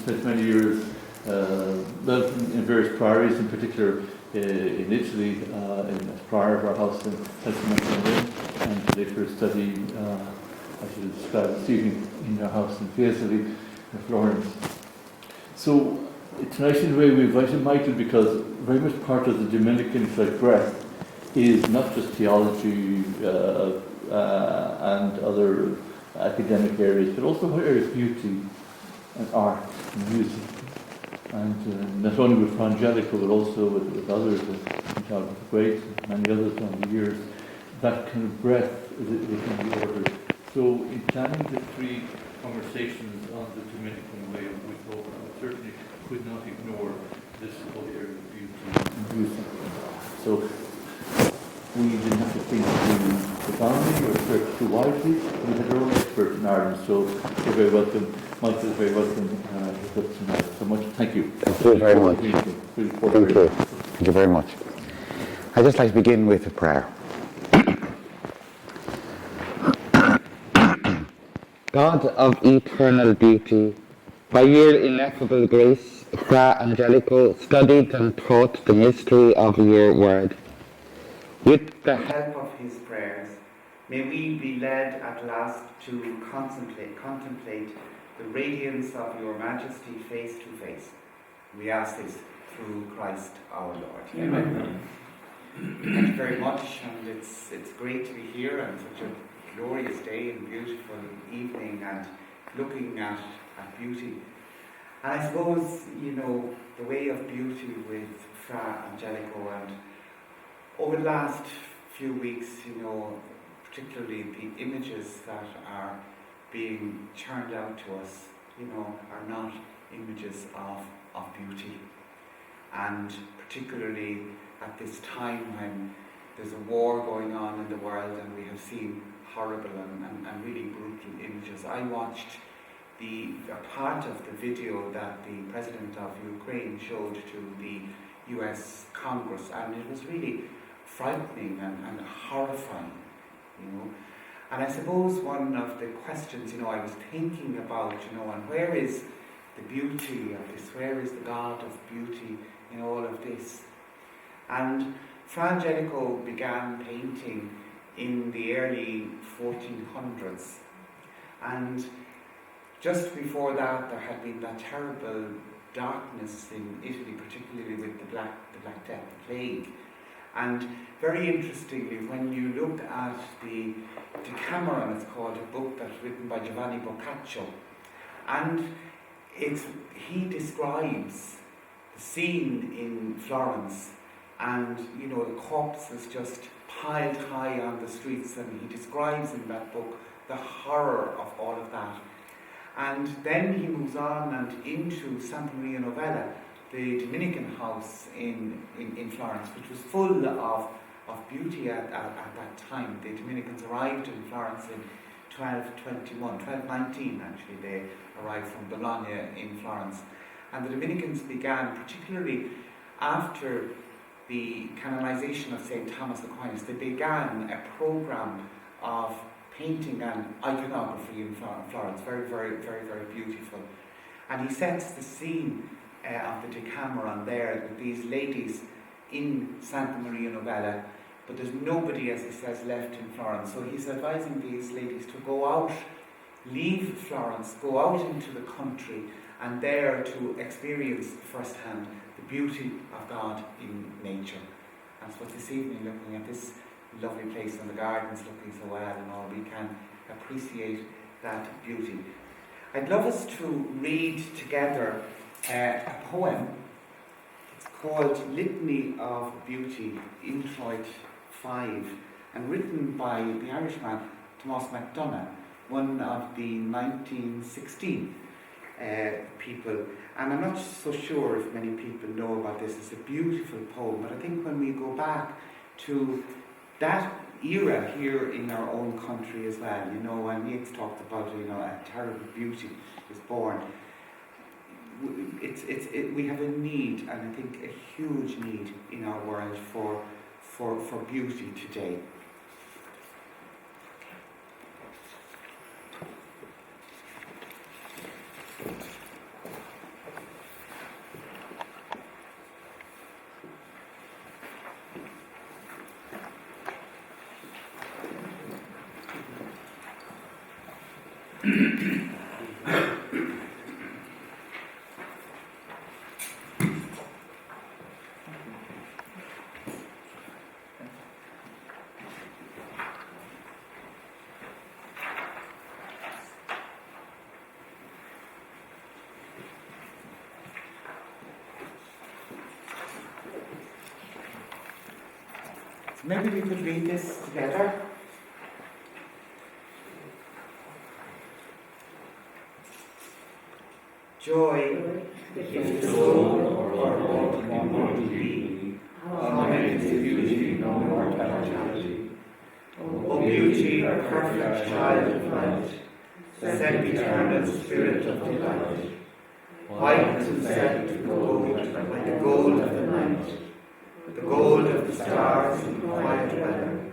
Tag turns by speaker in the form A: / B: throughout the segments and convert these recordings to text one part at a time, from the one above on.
A: spent many years in various priories, in particular in Italy, as prior of our house in Ennismore, and later studied, I should describe this evening, in our house in Fiesole, in Florence. So tonight, in a way, we invited Michael because very much part of the Dominican breath is not just theology and other academic areas, but also areas of beauty and art and music. And not only with Angelico, but also with others, Angelico the Great, and many others down the years, that kind of breadth is in the order. So in planning the three conversations on the Dominican way of thought, I certainly could not ignore this whole area of beauty and music. So we didn't have to think too profoundly or search too widely. We had our own expert in Ireland, so you're very welcome. Michael is very welcome with us tonight. So much. Thank you.
B: Thank you very much. Thank you. Thank you very much. I'd just like to begin with a prayer. God of eternal beauty, by your ineffable grace, Fra Angelico studied and taught the mystery of your word. With the help of his prayers, may we be led at last to contemplate the radiance of your majesty face to face. We ask this through Christ our Lord. Amen. Thank you very much, and it's great to be here on such a glorious day and beautiful evening and looking at beauty. And I suppose, the way of beauty with Fra Angelico, and over the last few weeks, particularly the images that are being churned out to us, are not images of beauty. And particularly at this time when there's a war going on in the world and we have seen horrible and really brutal images. I watched a part of the video that the President of Ukraine showed to the US Congress, and it was really frightening and horrifying, And I suppose one of the questions, I was thinking about, and where is the beauty of this? Where is the God of beauty in all of this? And Fra Angelico began painting in the early 1400s. And just before that, there had been that terrible darkness in Italy, particularly with the Black Death, the plague. And very interestingly, when you look at the Decameron, it's called, a book that's written by Giovanni Boccaccio, and he describes the scene in Florence, and the corpses just piled high on the streets, and he describes in that book the horror of all of that. And then he moves on and into Santa Maria Novella, the Dominican house in Florence, which was full of beauty at that time. The Dominicans arrived in Florence in 1219 actually. They arrived from Bologna in Florence. And the Dominicans began, particularly after the canonization of St. Thomas Aquinas, they began a program of painting and iconography in Florence. Very, very, very, very beautiful. And he sets the scene of the Decameron there with these ladies in Santa Maria Novella, but there's nobody, as he says, left in Florence. So he's advising these ladies to go out, leave Florence, go out into the country, and there to experience firsthand the beauty of God in nature. And so this evening, looking at this lovely place and the gardens looking so well and all, we can appreciate that beauty. I'd love us to read together a poem. It's called Litany of Beauty, Introit 5, and written by the Irishman Thomas MacDonagh, one of the 1916 people. And I'm not so sure if many people know about this. It's a beautiful poem, but I think when we go back to that era here in our own country as well, when Yates talked about, a terrible beauty is born. We have a need, and I think a huge need in our world for beauty today.
C: Maybe we could read this together. Joy is the soul or what we want to be, how its beauty no mortality. O beauty, a perfect child of light, set eternal spirit of delight, white and set to gold, like the gold of the night, the gold of the stars in quiet weather,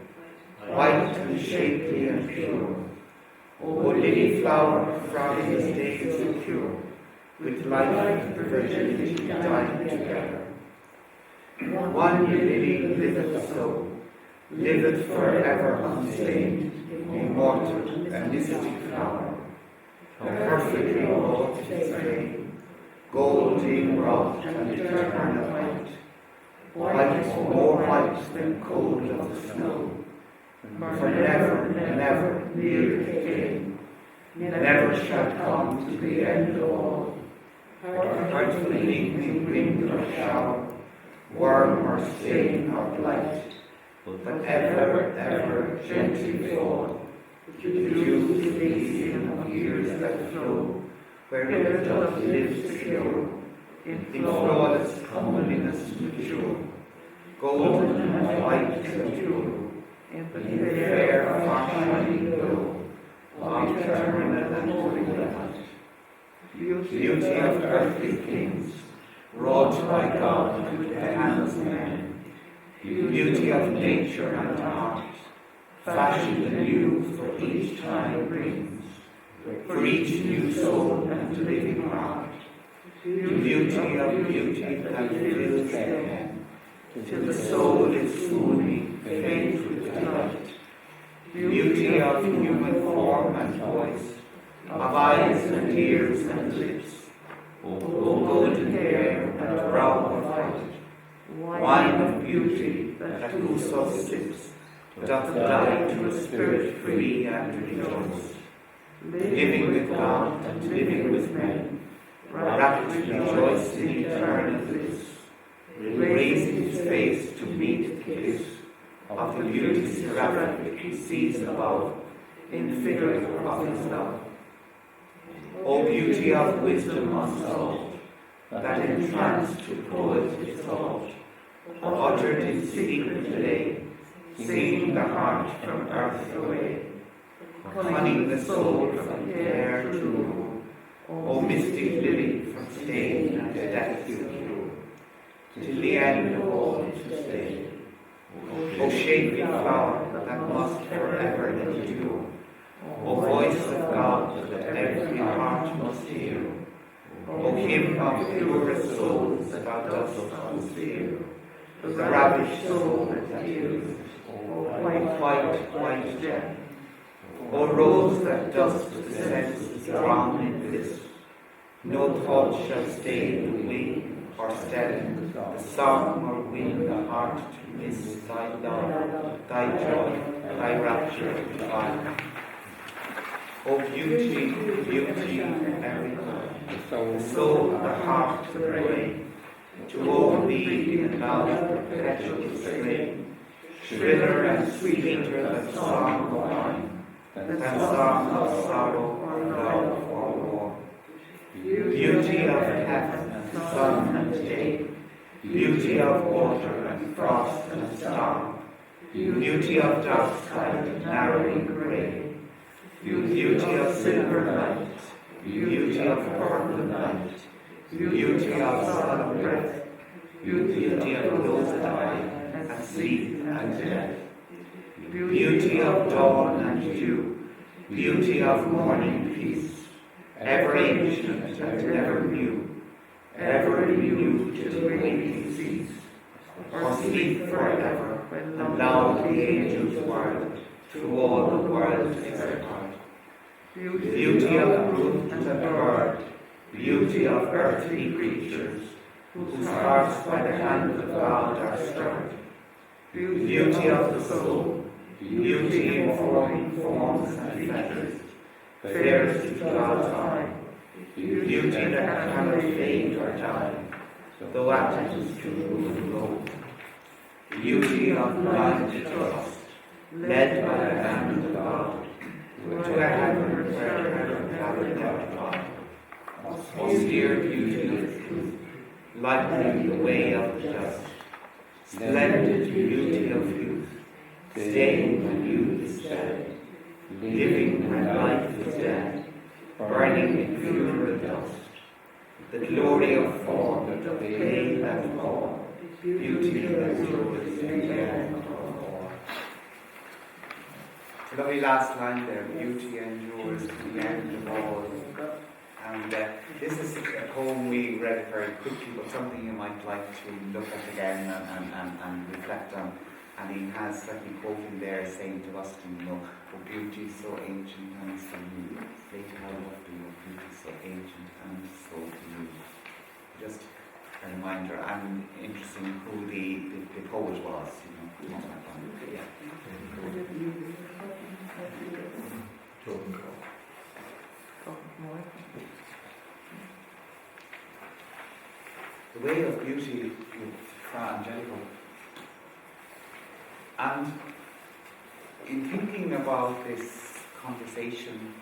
C: white and shapely and pure. O lily flower, Friday's days of cure, with life and virginity dying together. One lily liveth so, liveth forever unstained, immortal and mystic flower, perfectly wrought in flame, golden wrought and eternal white, white more white than cold of the snow, for never, never near again, never shall come to the end of all, hurtful evening wind or shower, worm or stain or blight, but ever, ever gently fall, to dew Elysium of years that flow, where it doth live secure, in flawless comeliness mature, golden and white and pure, in fair far-shining glow, of eternal and holy light. Beauty of earthly things, wrought by God with the hands of men, beauty of nature and art, fashioned anew for each time brings, for each new soul and living heart, beauty of beauty that fills the head, till the soul is swooning, faint with delight, beauty of human form and voice, of eyes and ears and lips, O golden hair and brow of white, wine of beauty that whoso sips doth die to a spirit free and rejoiced, living with God and living with men, rapt rejoiced in eternal bliss, raising his face to meet the kiss of the beauty seraphic he sees above, in figure of his love. O beauty of wisdom unsolved, that entranced to poet his thought, uttered in secret lay, singing the heart from earth away, cunning the soul from care to rule. O mystic lily from stain and death you cure, till the end of all to stay. O shapely flower that must forever endure, O voice of God that every heart must hear, O hymn of purest souls that thou dost unseal, the ravished soul that hears, O white gem, O rose that dost the senses drown in bliss, no thought shall stay the wing or stem the song or win the heart to miss thy love, thy joy, thy rapture divine. O beauty, beauty, every the soul, the heart, the brain, to all thee in loud perpetual strain, shriller and sweeter than song of wine, than song of sorrow or love or war. Beauty of heaven and sun and day, beauty of water and frost and storm, beauty of dark sky and narrowing grey, beauty of silver light, beauty of purple light, beauty of solemn breath, beauty of closed eye and sleep and death, beauty of dawn and dew, beauty of morning peace, ever ancient and ever new, ever renewed till waking cease, or sleep forever, when loud the angels' word through all the world is heard. beauty of brute and bird, beauty of earthly creatures, whose hearts by the hand of God are stirred, beauty of the soul, beauty in forming forms and features, fairest to God's eye, beauty that cannot fade or die, though atoms to rule and go, beauty of blind trust, led by the hand of God, to a heaven where heaven gathered not God, austere beauty of truth, lightening the way of the just, splendid beauty of youth, staying when youth is dead, living when life is dead, burning in funeral dust, the glory of form that doth fade and fall, beauty that endures to the end of all. The very last line there, beauty endures to the end of all. And this is a poem we read very quickly, but something you might like to look at again and reflect on. And he has certainly quoting there saying to Austin, you know, oh, beauty so ancient and so new. Later how lovely, oh, beauty so ancient and so new. Just a reminder, and interesting who the poet was, you know. Yeah. The way of beauty with Fra Angelico. And in thinking about this conversation,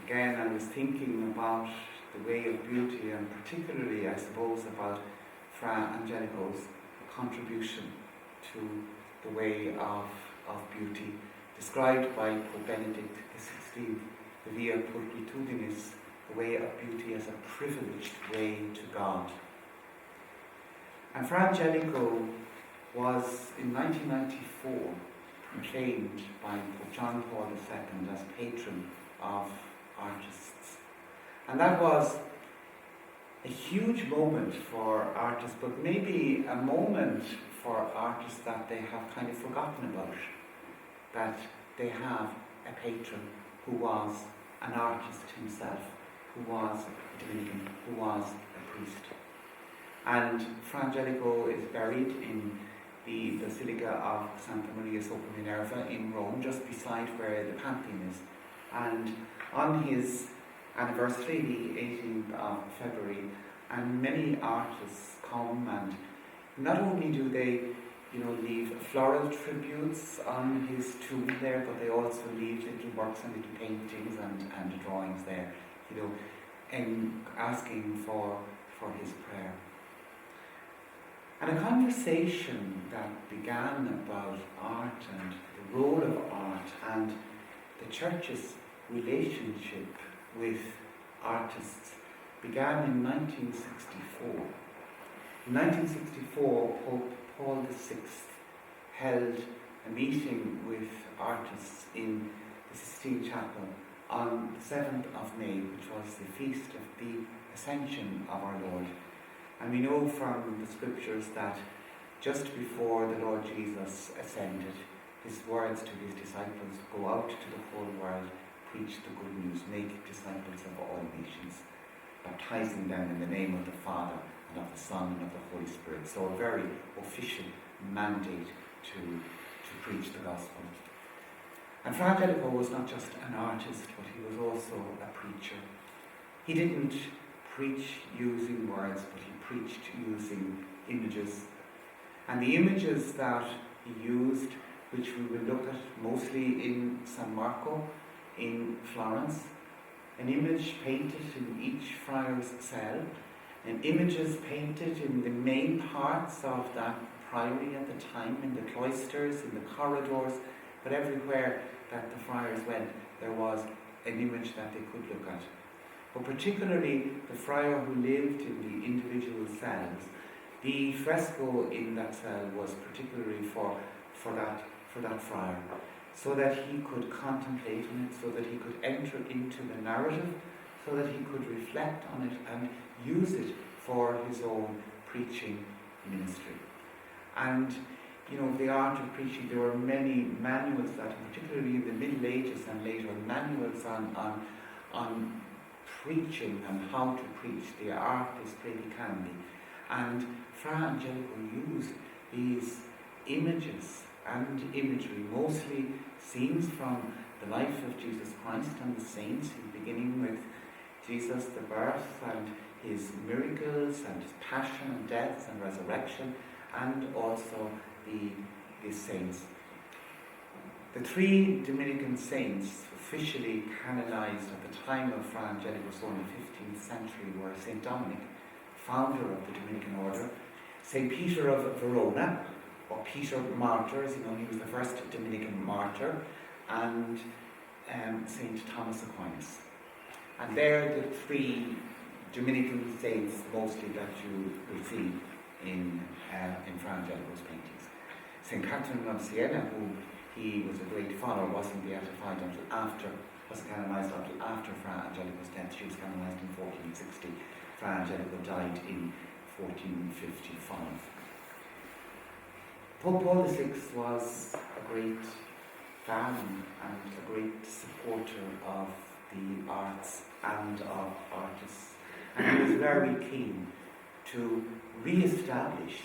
C: again I was thinking about the way of beauty, and particularly I suppose about Fra Angelico's contribution to the way of beauty, described by Pope Benedict XVI, the via pulchritudinis, the way of beauty as a privileged way to God. And Fra Angelico was in 1994 proclaimed by Pope John Paul II as patron of artists. And that was a huge moment for artists, but maybe a moment for artists that they have kind of forgotten about, that they have a patron who was an artist himself, who was a Dominican, who was a priest. And Fra Angelico is buried in the Basilica of Santa Maria sopra Minerva in Rome, just beside where the Pantheon is. And on his anniversary, the 18th of February, and many artists come, and not only do they, you know, leave floral tributes on his tomb there, but they also leave little works and little paintings and drawings there, you know, and asking for his prayer. And a conversation that began about art and the role of art and the Church's relationship with artists began in 1964. In 1964, Pope Paul VI held a meeting with artists in the Sistine Chapel on the 7th of May, which was the feast of the Ascension of our Lord. And we know from the scriptures that just before the Lord Jesus ascended, his words to his disciples, go out to the whole world, preach the good news, make disciples of all nations, baptizing them in the name of the Father and of the Son and of the Holy Spirit. So a very official mandate to preach the gospel. And Fra Angelico was not just an artist, but he was also a preacher. He didn't preach using words, but he preached using images. And the images that he used, which we will look at mostly in San Marco in Florence, an image painted in each friar's cell, and images painted in the main parts of that priory at the time, in the cloisters, in the corridors, but everywhere that the friars went, there was an image that they could look at. But particularly the friar who lived in the individual cells, the fresco in that cell was particularly for that friar, so that he could contemplate on it, so that he could enter into the narrative, so that he could reflect on it and use it for his own preaching ministry. And the art of preaching. There were many manuals that, particularly in the Middle Ages and later, manuals on preaching and how to preach, the artis predicandi. And Fra Angelico used these images and imagery, mostly scenes from the life of Jesus Christ and the saints, beginning with Jesus, the birth and his miracles and his passion and death and resurrection, and also the saints. The three Dominican saints officially canonized at the time of Fra Angelico, so in the 15th century, were St. Dominic, founder of the Dominican order, St. Peter of Verona, or Peter Martyr, as he was the first Dominican martyr, and St. Thomas Aquinas. And they're the three Dominican saints mostly that you will see in Fra Angelico's paintings. St. Catherine of Siena, who he was a great follower, wasn't beatified wasn't canonized until after Fra Angelico's death. She was canonized in 1460. Fra Angelico died in 1455. Pope Paul VI was a great fan and a great supporter of the arts and of artists. And he was very keen to re-establish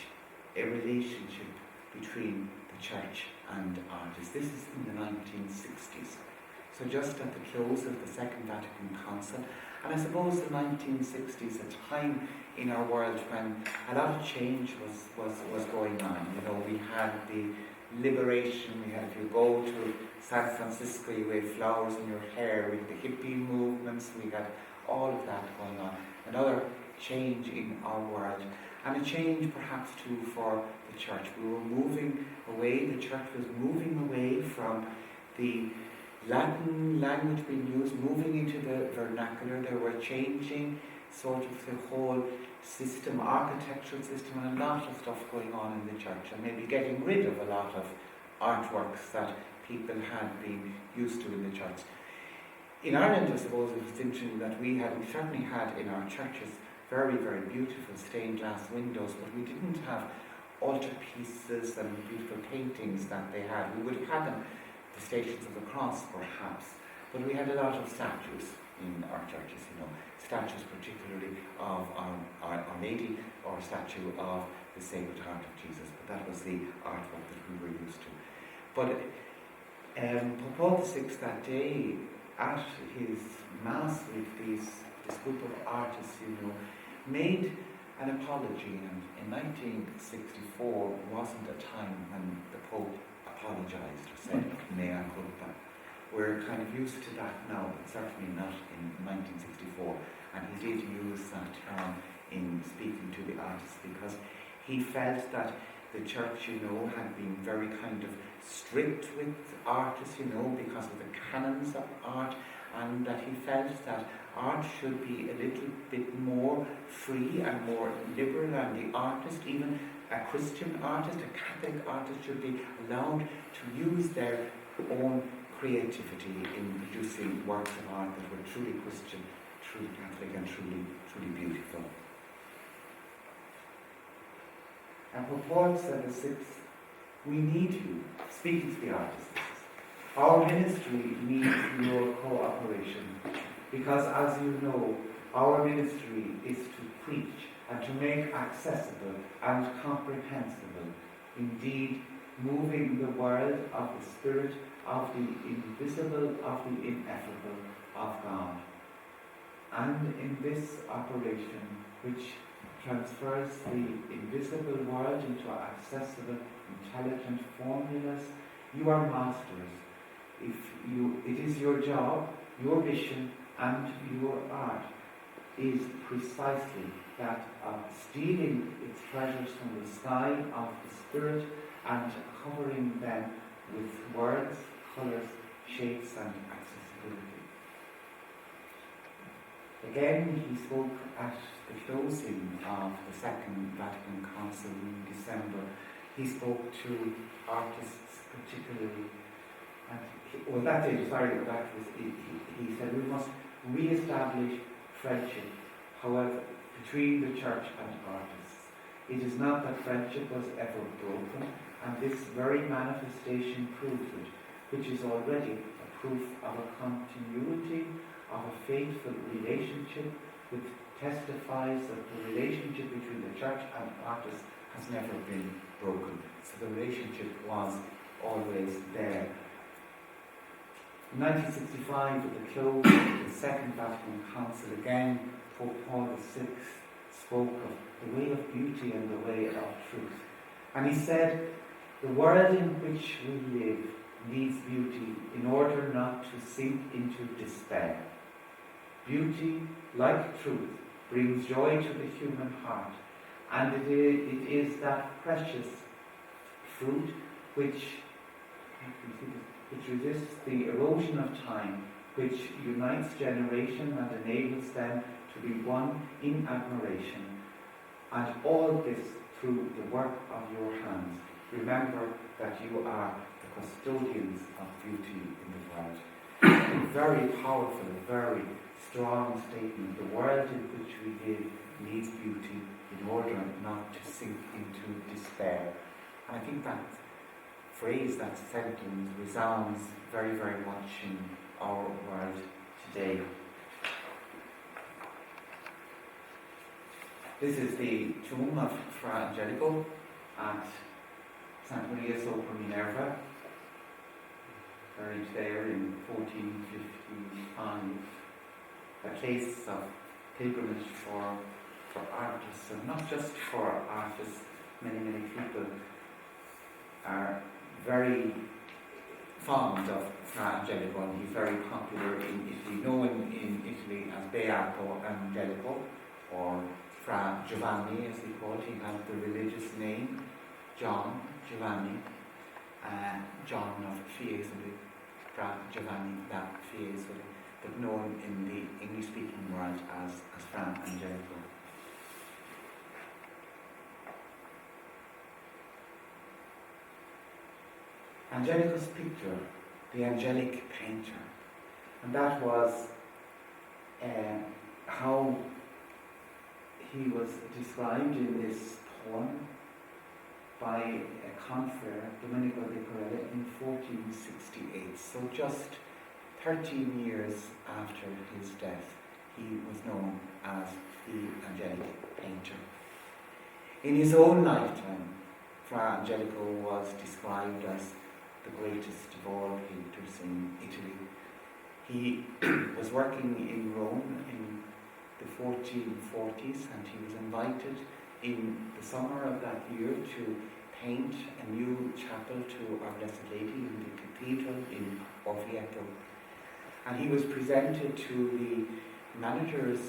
C: a relationship between the church and artists. This is in the 1960s. So just at the close of the Second Vatican Council, and I suppose the 1960s, a time in our world when a lot of change was going on. We had the liberation, we had, if you go to San Francisco, you wave flowers in your hair, with the hippie movements, we had all of that going on. Another change in our world, and a change perhaps too for the church. We were moving away, the church was moving away from the Latin language being used, moving into the vernacular. They were changing sort of the whole system, architectural system, and a lot of stuff going on in the church, and maybe getting rid of a lot of artworks that people had been used to in the church. In Ireland, I suppose it was interesting that we certainly had in our churches very, very beautiful stained glass windows, but we didn't have altarpieces and beautiful paintings that they had. We would have had them, the Stations of the Cross perhaps, but we had a lot of statues in our churches, statues particularly of Our Lady, or a statue of the Sacred Heart of Jesus, but that was the artwork that we were used to. But Pope Paul VI that day, at his Mass with this group of artists, made an apology, and in 1964 wasn't a time when the Pope apologized or said, mea culpa. We're kind of used to that now, but certainly not in 1964. And he did use that term in speaking to the artists, because he felt that the church, had been very kind of strict with artists, because of the canons of art, and that he felt that art should be a little bit more free and more liberal, and the artist, even a Christian artist, a Catholic artist, should be allowed to use their own creativity in producing works of art that were truly Christian, truly Catholic, and truly beautiful. And what Paul said is this: we need you, speaking to the artists. Our ministry needs your cooperation, because as you know, our ministry is to preach and to make accessible and comprehensible, indeed moving the world of the Spirit, of the invisible, of the ineffable, of God. And in this operation, which transfers the invisible world into accessible, intelligent formulas, you are masters. It is your job, your mission, and your art is precisely that of stealing its treasures from the sky of the Spirit and covering them with words, colours, shapes, and accessibility. Again, he spoke at the closing of the Second Vatican Council in December. He spoke to artists particularly, and he said we must re-establish friendship, however, between the church and artists. It is not that friendship was ever broken, and this very manifestation proves it, which is already a proof of a continuity of a faithful relationship, which testifies that the relationship between the church and artists has never been broken. So the relationship was always there. In 1965, at the close of the Second Vatican Council, again, Pope Paul VI spoke of the way of beauty and the way of truth. And he said, the world in which we live needs beauty in order not to sink into despair. Beauty, like truth, brings joy to the human heart, and it is that precious fruit which resists the erosion of time, which unites generation and enables them to be one in admiration. And all this through the work of your hands. Remember that you are the custodians of beauty in the world. A very powerful, very strong statement. The world in which we live needs beauty in order not to sink into despair. And I think that phrase, that sentence, resounds very, very much in our world today. This is the tomb of Fra Angelico at Santa Maria sopra Minerva, buried there in 1455. A place of pilgrimage for artists, and not just for artists. Many people are very fond of Fra Angelico, and he's very popular in Italy, known in Italy as Beato Angelico, or Fra Giovanni as he called. He had the religious name John Giovanni, John of Fiesole, Fra Giovanni da Fiesole, but known in the English-speaking world as Fra Angelico. Angelico's picture, the angelic painter, and that was how he was described in this poem by a confrere, Domenico de Corella, in 1468. So just 13 years after his death, he was known as the angelic painter. In his own lifetime, Fra Angelico was described as the greatest of all painters in Italy. He was working in Rome in the 1440s, and he was invited in the summer of that year to paint a new chapel to Our Blessed Lady in the cathedral in Orvieto. And he was presented to the managers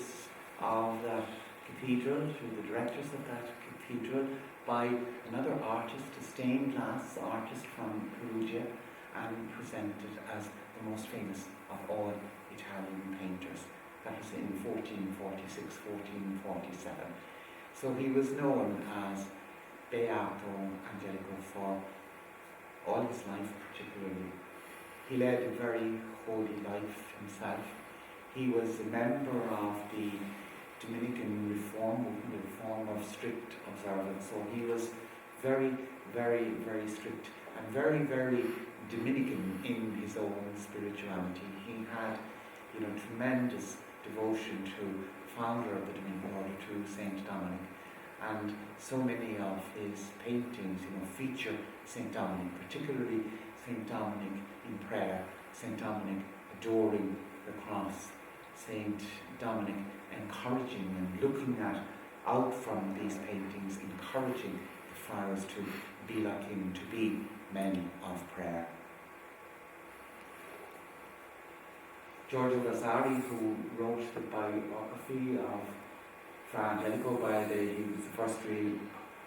C: of that cathedral, to the directors of that cathedral, by another artist, a stained glass artist from Perugia, and presented as the most famous of all Italian painters. That was in 1446, 1447. So he was known as Beato Angelico for all his life particularly. He led a very holy life himself. He was a member of the Dominican reform movement, the reform of strict observance. So he was very, very, very strict and very, very Dominican in his own spirituality. He had, tremendous devotion to the founder of the Dominican order, to Saint Dominic. And so many of his paintings, feature Saint Dominic, particularly Saint Dominic in prayer, Saint Dominic adoring the cross, Saint Dominic encouraging and looking out from these paintings, encouraging the friars to be like him, to be men of prayer. Giorgio Vasari, who wrote the biography of Fra Angelico, he was the first real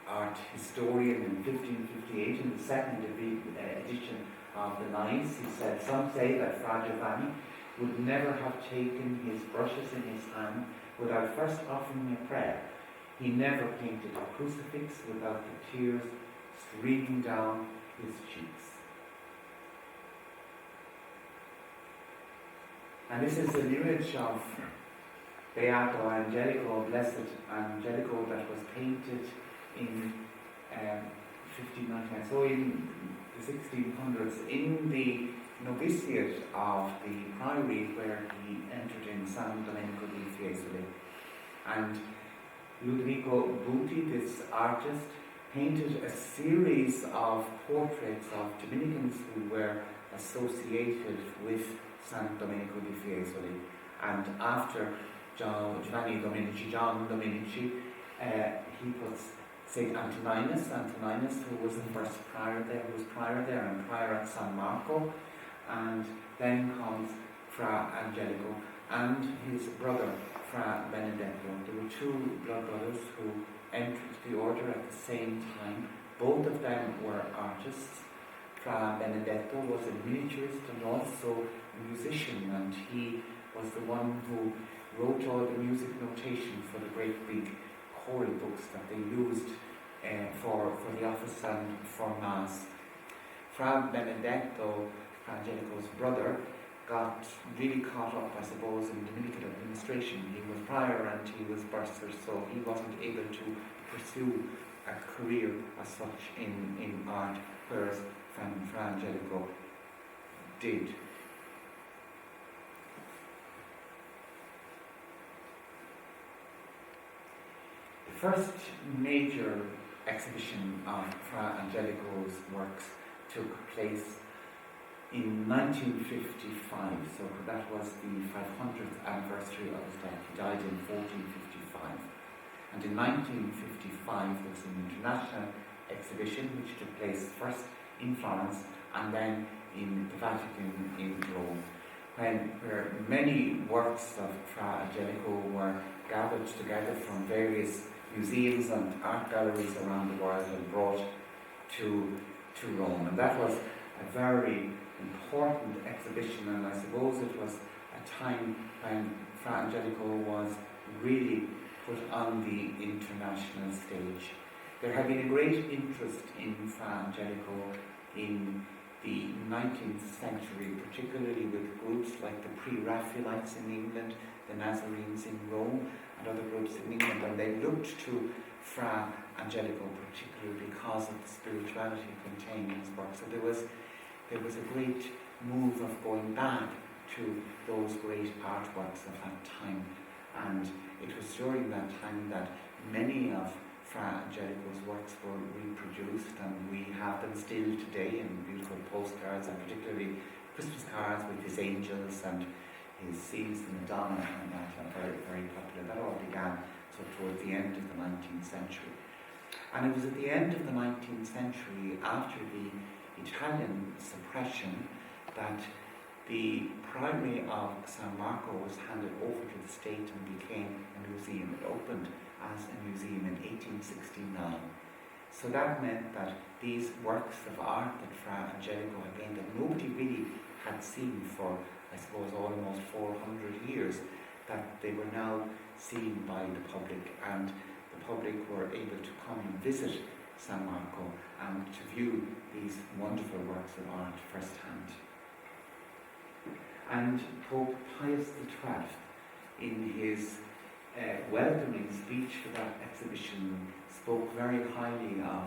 C: art historian in 1558, in the second edition of the Lives, he said, "Some say that Fra Giovanni would never have taken his brushes in his hand without first offering a prayer. He never painted a crucifix without the tears streaming down his cheeks." And this is an image of Beato Angelico, Blessed Angelico, that was painted in 1599. So in the 1600s, in the novitiate of the priory where he entered in San Domenico di Fiesole. And Ludovico Buti, this artist, painted a series of portraits of Dominicans who were associated with San Domenico di Fiesole. And after John Domenici, he puts Saint Antoninus, who was the first prior there, and prior at San Marco, and then comes Fra Angelico and his brother Fra Benedetto. There were two blood brothers who entered the order at the same time. Both of them were artists. Fra Benedetto was a miniaturist and also a musician, and he was the one who wrote all the music notation for the great big choral books that they used for the office and for Mass. Fra Benedetto, Angelico's brother, got really caught up, I suppose, in Dominican administration. He was prior and he was bursar, so he wasn't able to pursue a career as such in art, whereas Fra Angelico did. The first major exhibition of Fra Angelico's works took place in 1955, so that was the 500th anniversary of his death. He died in 1455. And in 1955 there was an international exhibition which took place first in Florence and then in the Vatican in Rome, where many works of Fra Angelico were gathered together from various museums and art galleries around the world and brought to Rome. And that was a very important exhibition, and I suppose it was a time when Fra Angelico was really put on the international stage. There had been a great interest in Fra Angelico in the 19th century, particularly with groups like the Pre-Raphaelites in England, the Nazarenes in Rome, and other groups in England, and they looked to Fra Angelico particularly because of the spirituality contained in his work. So there was a great move of going back to those great artworks of that time, and it was during that time that many of Fra Angelico's works were reproduced, and we have them still today in beautiful postcards, and particularly Christmas cards with his angels and his scenes to Madonna, and that are very, very popular. That all began towards the end of the 19th century. And it was at the end of the 19th century, after the Italian suppression, that the priory of San Marco was handed over to the state and became a museum. It opened as a museum in 1869. So that meant that these works of art that Fra Angelico had made, that nobody really had seen for, I suppose, almost 400 years, that they were now seen by the public, and the public were able to come and visit San Marco and to view these wonderful works of art firsthand. And Pope Pius XII, in his welcoming speech for that exhibition, spoke very highly of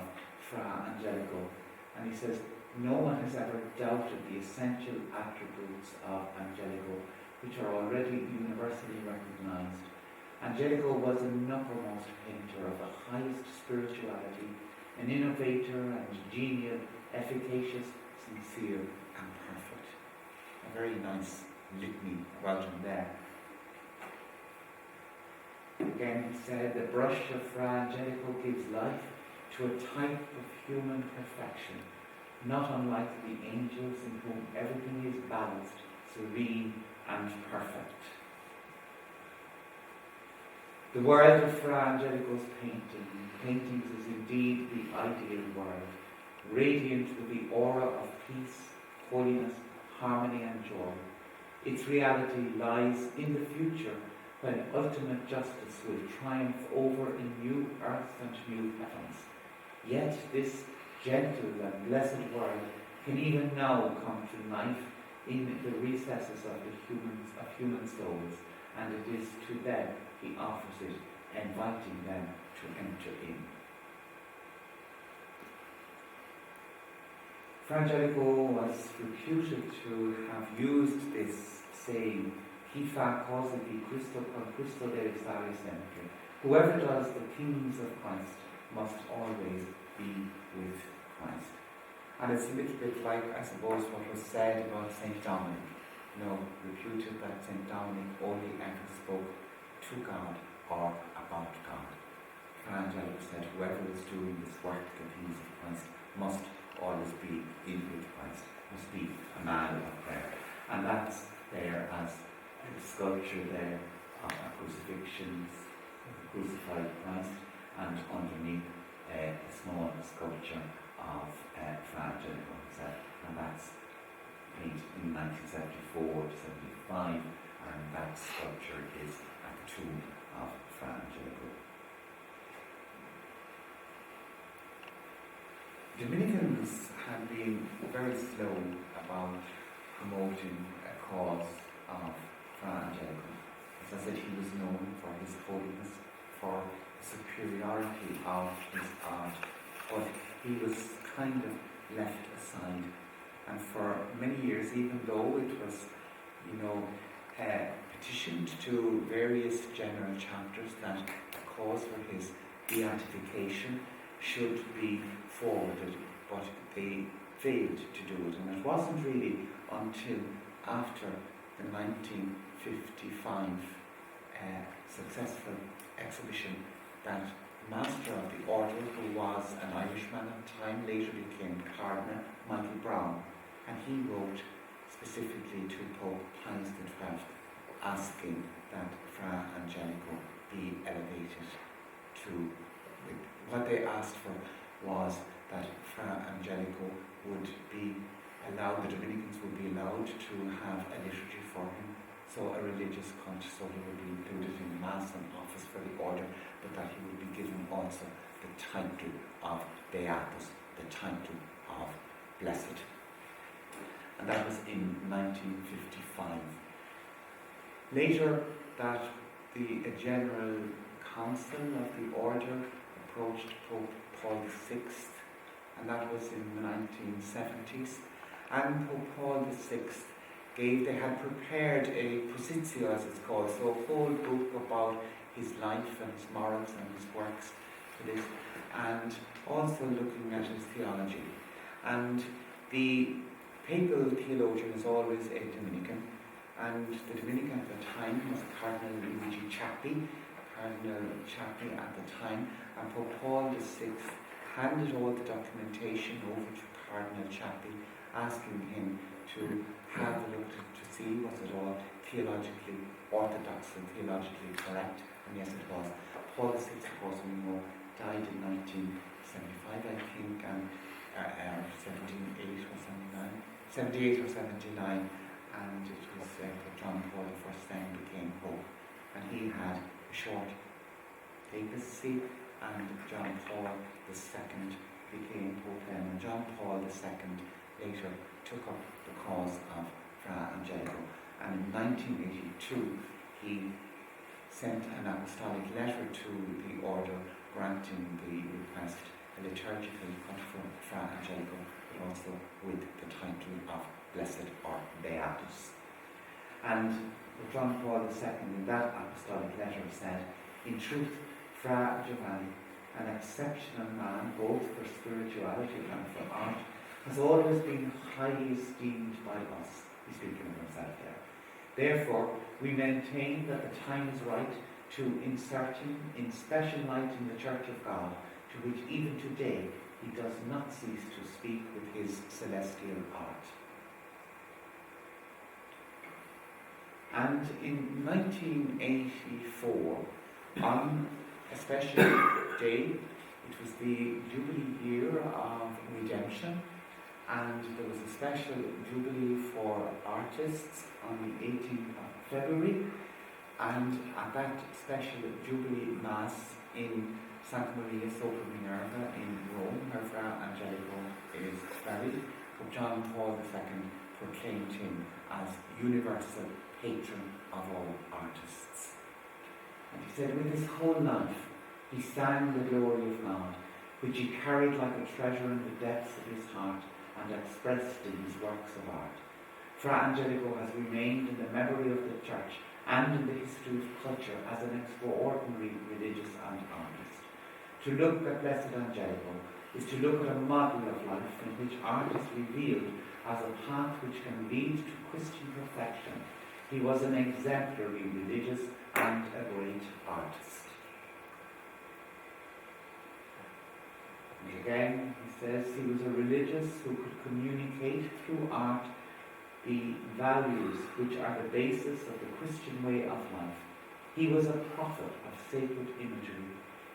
C: Fra Angelico, and he says, "No one has ever doubted the essential attributes of Angelico, which are already universally recognized. Angelico was an uppermost painter of the highest spirituality, an innovator and genial, efficacious, sincere, and perfect." A very nice litany about him there. Again, he said, "The brush of Fra Angelico gives life to a type of human perfection, not unlike the angels in whom everything is balanced, serene, and perfect." The world of Fra Angelico's paintings is indeed the ideal world, radiant with the aura of peace, holiness, harmony, and joy. Its reality lies in the future, when ultimate justice will triumph over a new earth and new heavens. Yet this gentle and blessed world can even now come to life in the recesses of human souls, and it is to them he offers it, inviting them to enter in. Fra Angelico was reputed to have used this saying, "Qui fa cose di Cristo con Cristo deve stare sempre." Whoever does the things of Christ must always be with Christ. And it's a little bit like, I suppose, what was said about St. Dominic. Reputed that St. Dominic only ever spoke to God or about God. Fra Angelico said, whoever is doing this work, the things of Christ, must always be in with Christ, must be a man of prayer. And that's there as a sculpture there of a crucifixion, the crucified Christ, and underneath a small sculpture of Fra Angelico himself, and that's painted in 1974 to 75, and that sculpture is at the tomb of Fra Angelico. Dominicans have been very slow about promoting a cause of Fra Angelico. As I said, he was known for his holiness, for the superiority of his art, but he was kind of left aside. And for many years, even though it was, petitioned to various general chapters that a cause for his beatification should be forwarded, but they failed to do it. And it wasn't really until after the 1955 successful exhibition that Master of the Order, who was an Irishman at the time, later became Cardinal Michael Brown, and he wrote specifically to Pope Pius XII asking that Fra Angelico be elevated to. What they asked for was that Fra Angelico would be allowed, the Dominicans would be allowed to have a liturgy for him, so a religious cult, so he would be included in Mass and office for the order, but that he would be given also the title of Beatus, the title of Blessed. And that was in 1955. Later, that the General Council of the Order approached Pope Paul VI, and that was in the 1970s. And Pope Paul VI they had prepared a positio, as it's called, so a whole book about his life and his morals and his works for this, and also looking at his theology. And the papal theologian is always a Dominican, and the Dominican at the time was Cardinal Luigi Ciappi, at the time, and Pope Paul VI handed all the documentation over to Cardinal Ciappi, asking him to have a look to see was it all theologically orthodox and theologically correct, and yes it was. Paul VI, of course, we know, died in 1975, I think, and 78 or 79, and it was John Paul I then became Pope, and he had a short papacy, and John Paul II became Pope then, and John Paul II later took up the cause of Fra Angelico, and in 1982 he sent an apostolic letter to the order granting the request, a liturgical cut for Fra Angelico, but also with the title of Blessed or Beatus. And John Paul II in that apostolic letter said, "In truth, Fra Giovanni, an exceptional man both for spirituality and for art, has always been highly esteemed by us." He's speaking of himself there. "Therefore, we maintain that the time is right to insert him in special light in the Church of God, to which even today he does not cease to speak with his celestial art." And in 1984, on a special day, it was the Jubilee year of Redemption, and there was a special Jubilee for artists on the 18th of February, and at that special Jubilee Mass in Santa Maria sopra Minerva in Rome, where Fra Angelico is buried, Pope John Paul II proclaimed him as universal patron of all artists. And he said, with his whole life, he sang the glory of God, which he carried like a treasure in the depths of his heart, and expressed in his works of art. Fra Angelico has remained in the memory of the Church and in the history of culture as an extraordinary religious and artist. To look at Blessed Angelico is to look at a model of life in which art is revealed as a path which can lead to Christian perfection. He was an exemplary religious and a great artist. And again, he says he was a religious who could communicate through art the values which are the basis of the Christian way of life. He was a prophet of sacred imagery.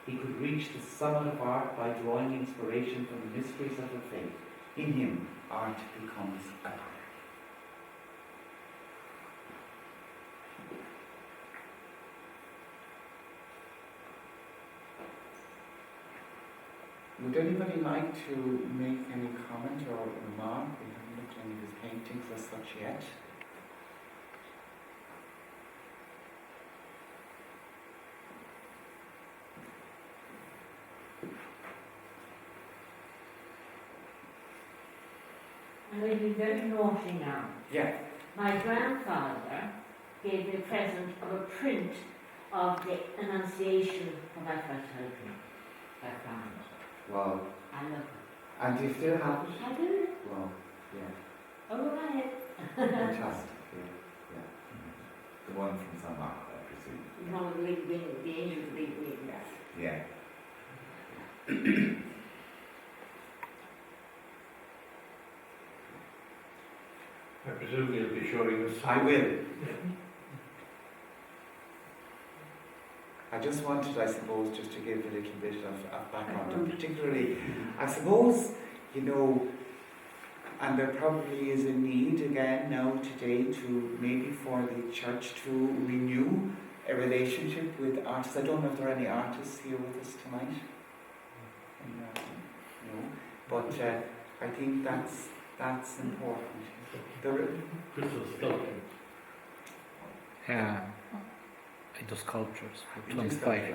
C: He could reach the summit of art by drawing inspiration from the mysteries of the faith. In him, art becomes a prayer. Would anybody like to make any comment or remark? We haven't looked at any of his paintings as such yet.
D: I'm going to be very naughty now.
C: Yeah.
D: My grandfather gave me a present of a print of the Annunciation of my first husband. I found it.
C: Wow.
D: I love it.
C: And do you still have it?
D: I do.
C: Wow. Yeah.
D: Over my head.
C: Fantastic. Yeah. The one from San Marco, I presume.
D: No, the angel of the big wing, yes.
C: Yeah.
A: I presume you'll be showing us.
C: I will. I just wanted, I suppose, just to give a little bit of background, and particularly, I suppose, and there probably is a need again now today to maybe for the church to renew a relationship with artists. I don't know if there are any artists here with us tonight. No, but I think that's important.
A: Crystal sculpture.
E: Yeah, I do sculptures for 25 years.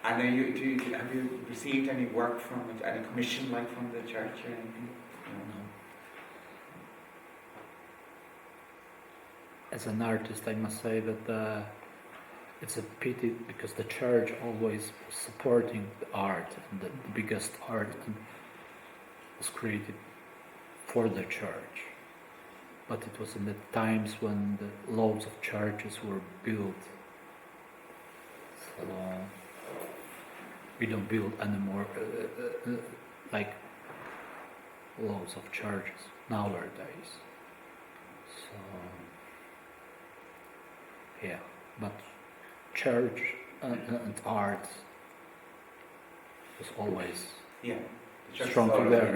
C: And have you received any work from it, any commission like from the church or anything?
E: No. As an artist, I must say that it's a pity because the church always was supporting the art, and the biggest art was created for the church. But it was in the times when the loads of churches were built. So we don't build anymore like loads of churches nowadays. So yeah, but church and art was always strong there,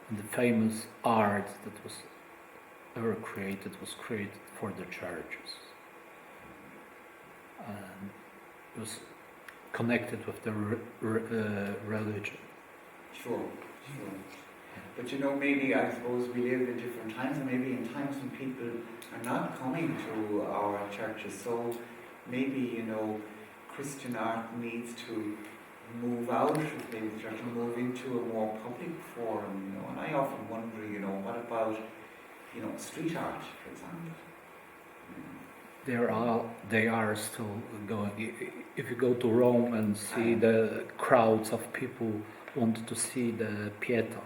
E: and the famous art that was ever created was created for the churches, and it was connected with the religion.
C: Sure. But maybe I suppose we live in different times, and maybe in times when people are not coming to our churches, so maybe, Christian art needs to move out of maybe the church and move into a more public forum, and I often wonder, what about, street art, for example?
E: They are still going. If you go to Rome and see the crowds of people want to see the Pieta.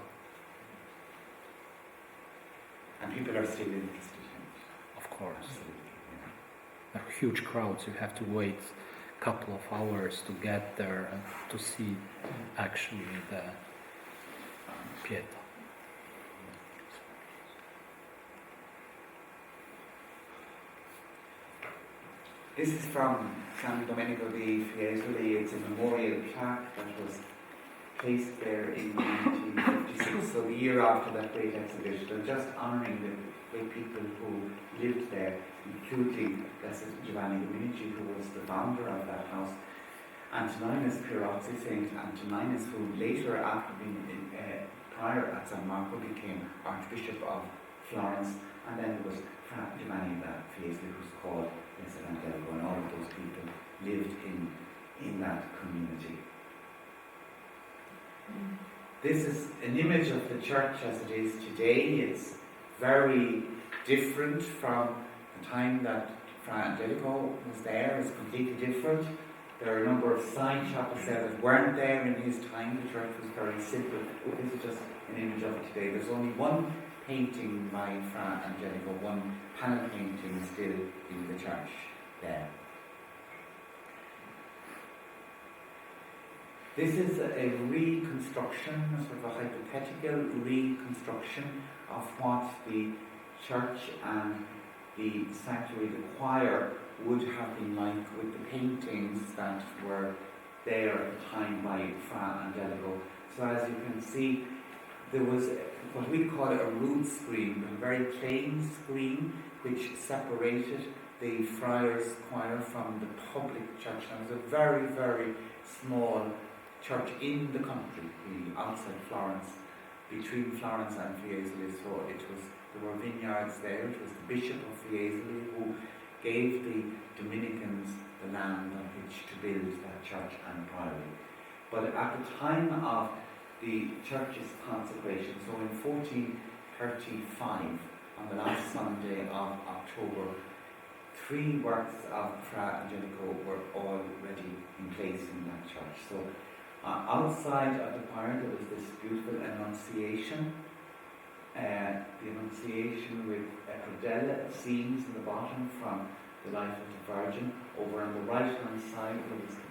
C: And people are still interested in it.
E: Of course.
C: Absolutely, yeah.
E: There are huge crowds. You have to wait a couple of hours to get there and to see actually the Pieta.
C: This is from San Domenico di Fiesole. It's a memorial plaque that was placed there in 1956, so the year after that great exhibition, and just honouring the great people who lived there, including Blessed Giovanni Dominici, who was the founder of that house, Antoninus Pirazzi, Saint Antoninus, who later, after being prior at San Marco, became Archbishop of Florence, and then there was Fra Giovanni da Fiesole, who's called Blessed Angelico, and all of those people lived in that community. This is an image of the church as it is today. It's very different from the time that Fra Angelico was there. It's completely different. There are a number of side chapels there that weren't there in his time. The church was very simple. This is just an image of it today. There's only one painting by Fra Angelico, one panel painting still in the church there. This is a reconstruction, a sort of a hypothetical reconstruction of what the church and the sanctuary, the choir, would have been like with the paintings that were there at the time by Fra Angelico. So as you can see, there was what we call a rood screen, a very plain screen which separated the friars' choir from the public church. And it was a very, very small church in the country, outside Florence, between Florence and Fiesole. So there were vineyards there. It was the Bishop of Fiesole who gave the Dominicans the land on which to build that church and priory. But at the time of the church's consecration, so in 1435, on the last Sunday of October, 3 works of Fra Angelico were already in place in that church. So outside of the choir there was this beautiful Annunciation, the Annunciation with a predella scenes in the bottom from the life of the Virgin. Over on the right hand side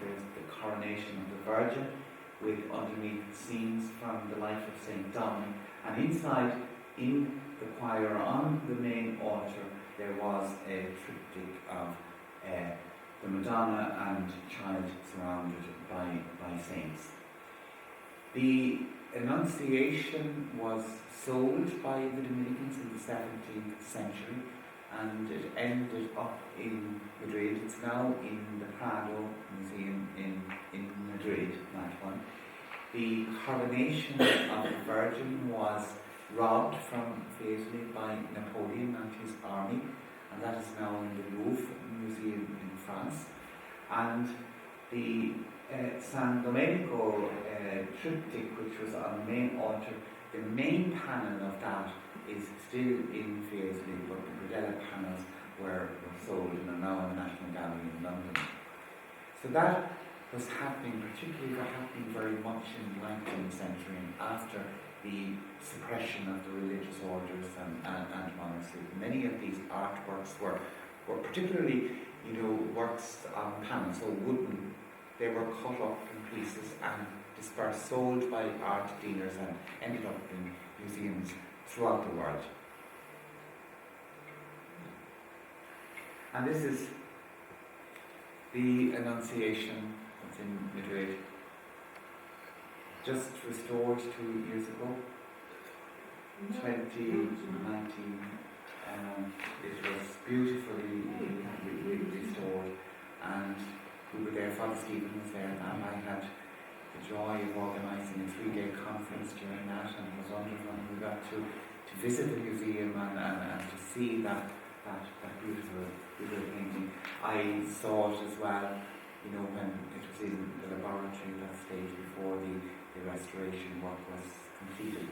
C: there's the coronation of the Virgin, with underneath scenes from the life of St. Dominic. And inside, in the choir on the main altar, there was a triptych of the Madonna and Child surrounded by saints. The Annunciation was sold by the Dominicans in the 17th century, and it ended up in Madrid. It's now in the Prado Museum in Madrid, that one. The coronation of the Virgin was robbed from Fiesole by Napoleon and his army, and that is now in the Louvre Museum in France. And the San Domenico triptych, which was on the main altar, the main panel of that is still in Fiesole, but the predella panels were sold and are now in the National Gallery in London. So that was happening very much in the 19th century, and after the suppression of the religious orders and monasteries. Many of these artworks were particularly, works on panels, so wooden. They were cut up in pieces and dispersed, sold by art dealers, and ended up in museums throughout the world. And this is the Annunciation that's in Madrid, just restored 2 years ago, 2019. It was beautifully restored, and we were there. Father Stephen was there, and I had the joy of organising a 3-day conference during that, and it was wonderful. And we got to visit the museum and to see that beautiful painting. I saw it as well, when it was in the laboratory that stage before the restoration work was completed.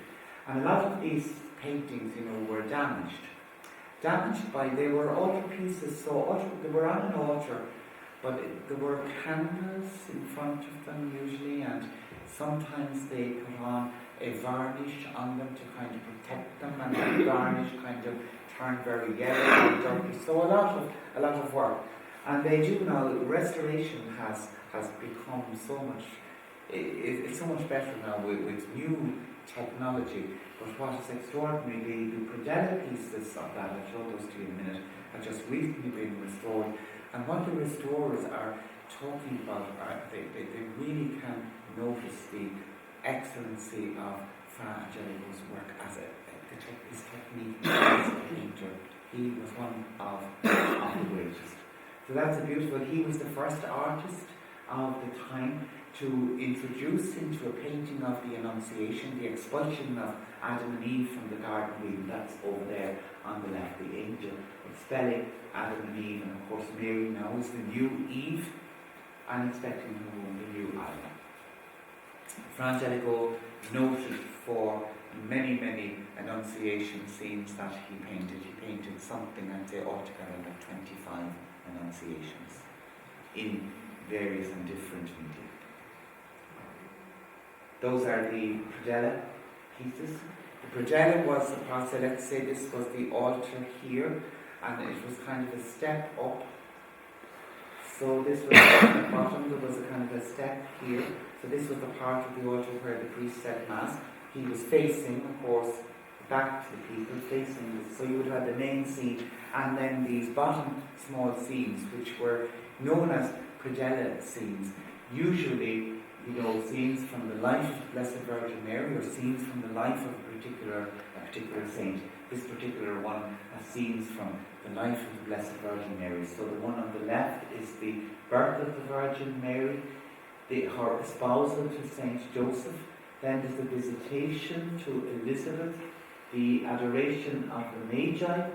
C: And a lot of these paintings, were damaged by, they were altar pieces, so they were on an altar, but there were candles in front of them usually, and sometimes they put on a varnish on them to kind of protect them, and that varnish kind of turned very yellow and dirty. So a lot of work. And they do now, restoration has become so much, it's so much better now with new technology. But what is extraordinary, the predella pieces of that, I'll show those to you in a minute, have just recently been restored. And what the restorers are talking about, they really can notice the excellency of Fra Angelico's work as his technique as a painter. He was one of the greatest. So that's a beautiful, he was the first artist of the time to introduce into a painting of the Annunciation the expulsion of Adam and Eve from the Garden of Eden. That's over there on the left, the angel expelling Adam and Eve, and of course Mary now is the new Eve and expecting her womb, the new Adam. Fra Angelico noted for many, many Annunciation scenes that he painted. He painted something, I'd say, altogether like 25 Annunciations in various and different media. Those are the predella pieces. The predella was the part, so let's say this was the altar here, and it was kind of a step up. So this was at the bottom, there was a kind of a step here. So this was the part of the altar where the priest said Mass. He was facing, of course, back to the people, facing this. So you would have the main scene, and then these bottom small scenes, which were known as predella scenes. Usually, scenes from the life of the Blessed Virgin Mary, or scenes from the life of a particular saint. This particular one has scenes from the life of the Blessed Virgin Mary. So the one on the left is the birth of the Virgin Mary, her espousal to Saint Joseph. Then there's the visitation to Elizabeth, the adoration of the Magi,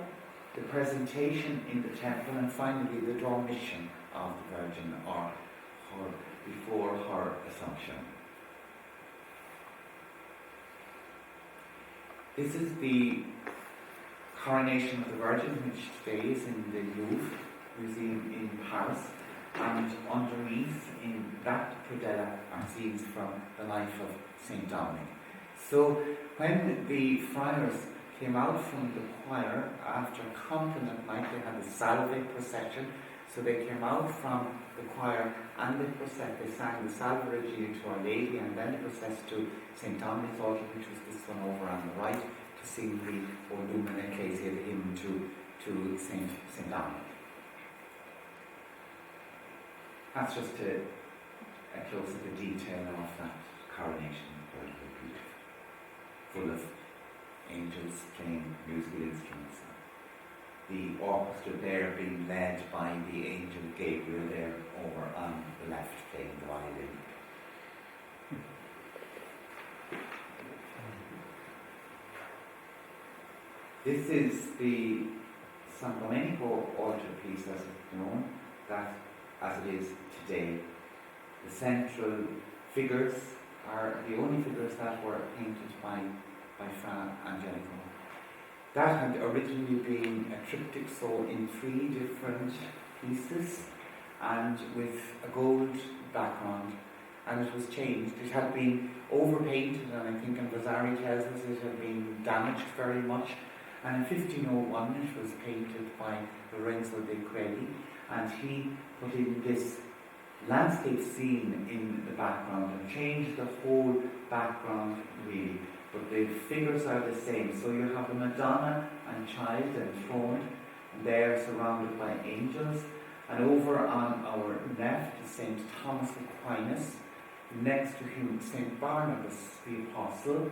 C: the presentation in the temple, and finally the dormition of the Virgin, or her before her Assumption. This is the coronation of the Virgin, which today is in the Louvre Museum in Paris, and underneath in that predella are scenes from the life of Saint Dominic. So when the friars came out from the choir after Compline at night, they had the Salve procession. So they came out from the choir and they sang the Salve Regina to Our Lady, and then they processed to St. Dominic's altar, which was this one over on the right, to sing the O Lumen Ecclesia, the hymn to St. Dominic. That's just a close of the detail of that coronation, very, very beautiful, full of angels playing musical instruments. The orchestra there being led by the angel Gabriel there over on the left playing the violin. This is the San Domenico altarpiece, as it's known, that as it is today. The central figures are the only figures that were painted by Fra Angelico. That had originally been a triptych, so in 3 different pieces and with a gold background, and it was changed. It had been overpainted, and I think, and Vasari tells us it had been damaged very much, and in 1501 it was painted by Lorenzo de Credi, and he put in this landscape scene in the background and changed the whole background really. But the figures are the same. So you have the Madonna and Child enthroned, and they are surrounded by angels. And over on our left is St. Thomas Aquinas. Next to him, St. Barnabas the Apostle.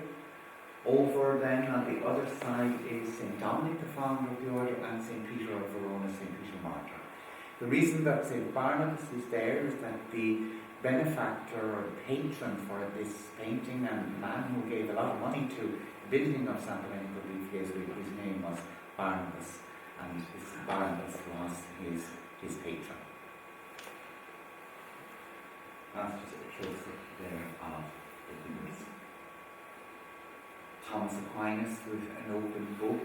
C: Over then on the other side is St. Dominic, the founder of the order, and St. Peter of Verona, St. Peter Martyr. The reason that St. Barnabas is there is that the benefactor or patron for this painting, and the man who gave a lot of money to the building of San Domenico di Fiesole, his name was Barnabas, and this Barnabas was his patron. That's just a close-up there of the figures. Thomas Aquinas with an open book,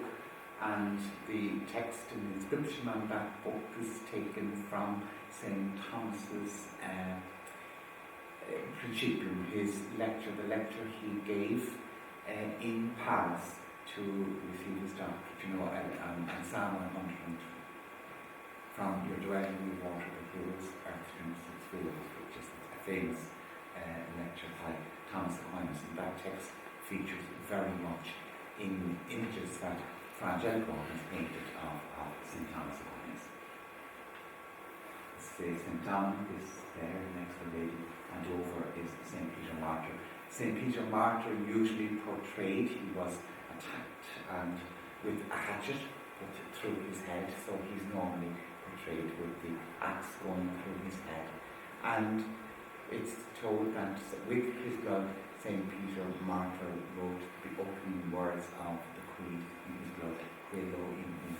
C: and the text and inscription on that book is taken from St. Thomas's Principium, his lecture, the lecture he gave in Paris to receive his doctorate, and Psalm 100. From your dwelling in the water that grows, earth drinks its fill, which is a famous lecture by Thomas Aquinas, and that text features very much in images that Fra Angelico has painted of St. Thomas Aquinas. St. Dominic is there next to the lady, and over is St. Peter Martyr. St. Peter Martyr usually portrayed, he was attacked and with a hatchet put through his head, so he's normally portrayed with the axe going through his head. And it's told that with his blood, St. Peter Martyr wrote the opening words of the Creed in his blood, Quello in me.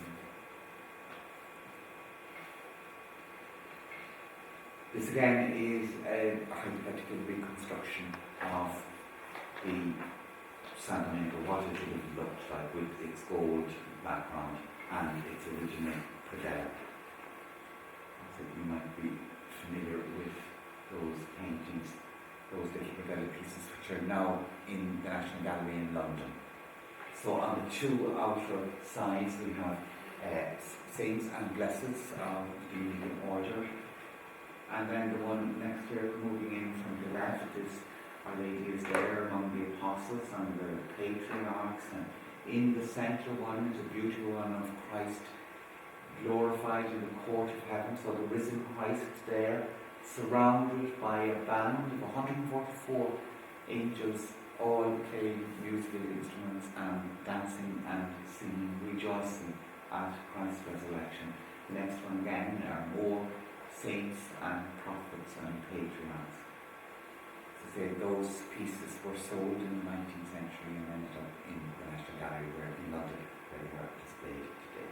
C: This again is a hypothetical reconstruction reconstruction of the San Domenico, what it would have looked like with its gold background and its original predella. So you might be familiar with those paintings, those little predella pieces, which are now in the National Gallery in London. So on the two outer sides we have saints and blesseds of the Dominican order, and then the one next here moving in from the left is Our Lady is there among the apostles and the patriarchs, and in the centre one is a beautiful one of Christ glorified in the court of heaven, so the risen Christ there, surrounded by a band of 144 angels, all playing musical instruments and dancing and singing, rejoicing at Christ's resurrection. The next one again are more saints and prophets and patriarchs. To say those pieces were sold in the 19th century and ended up in the National Gallery in London, where they are displayed today.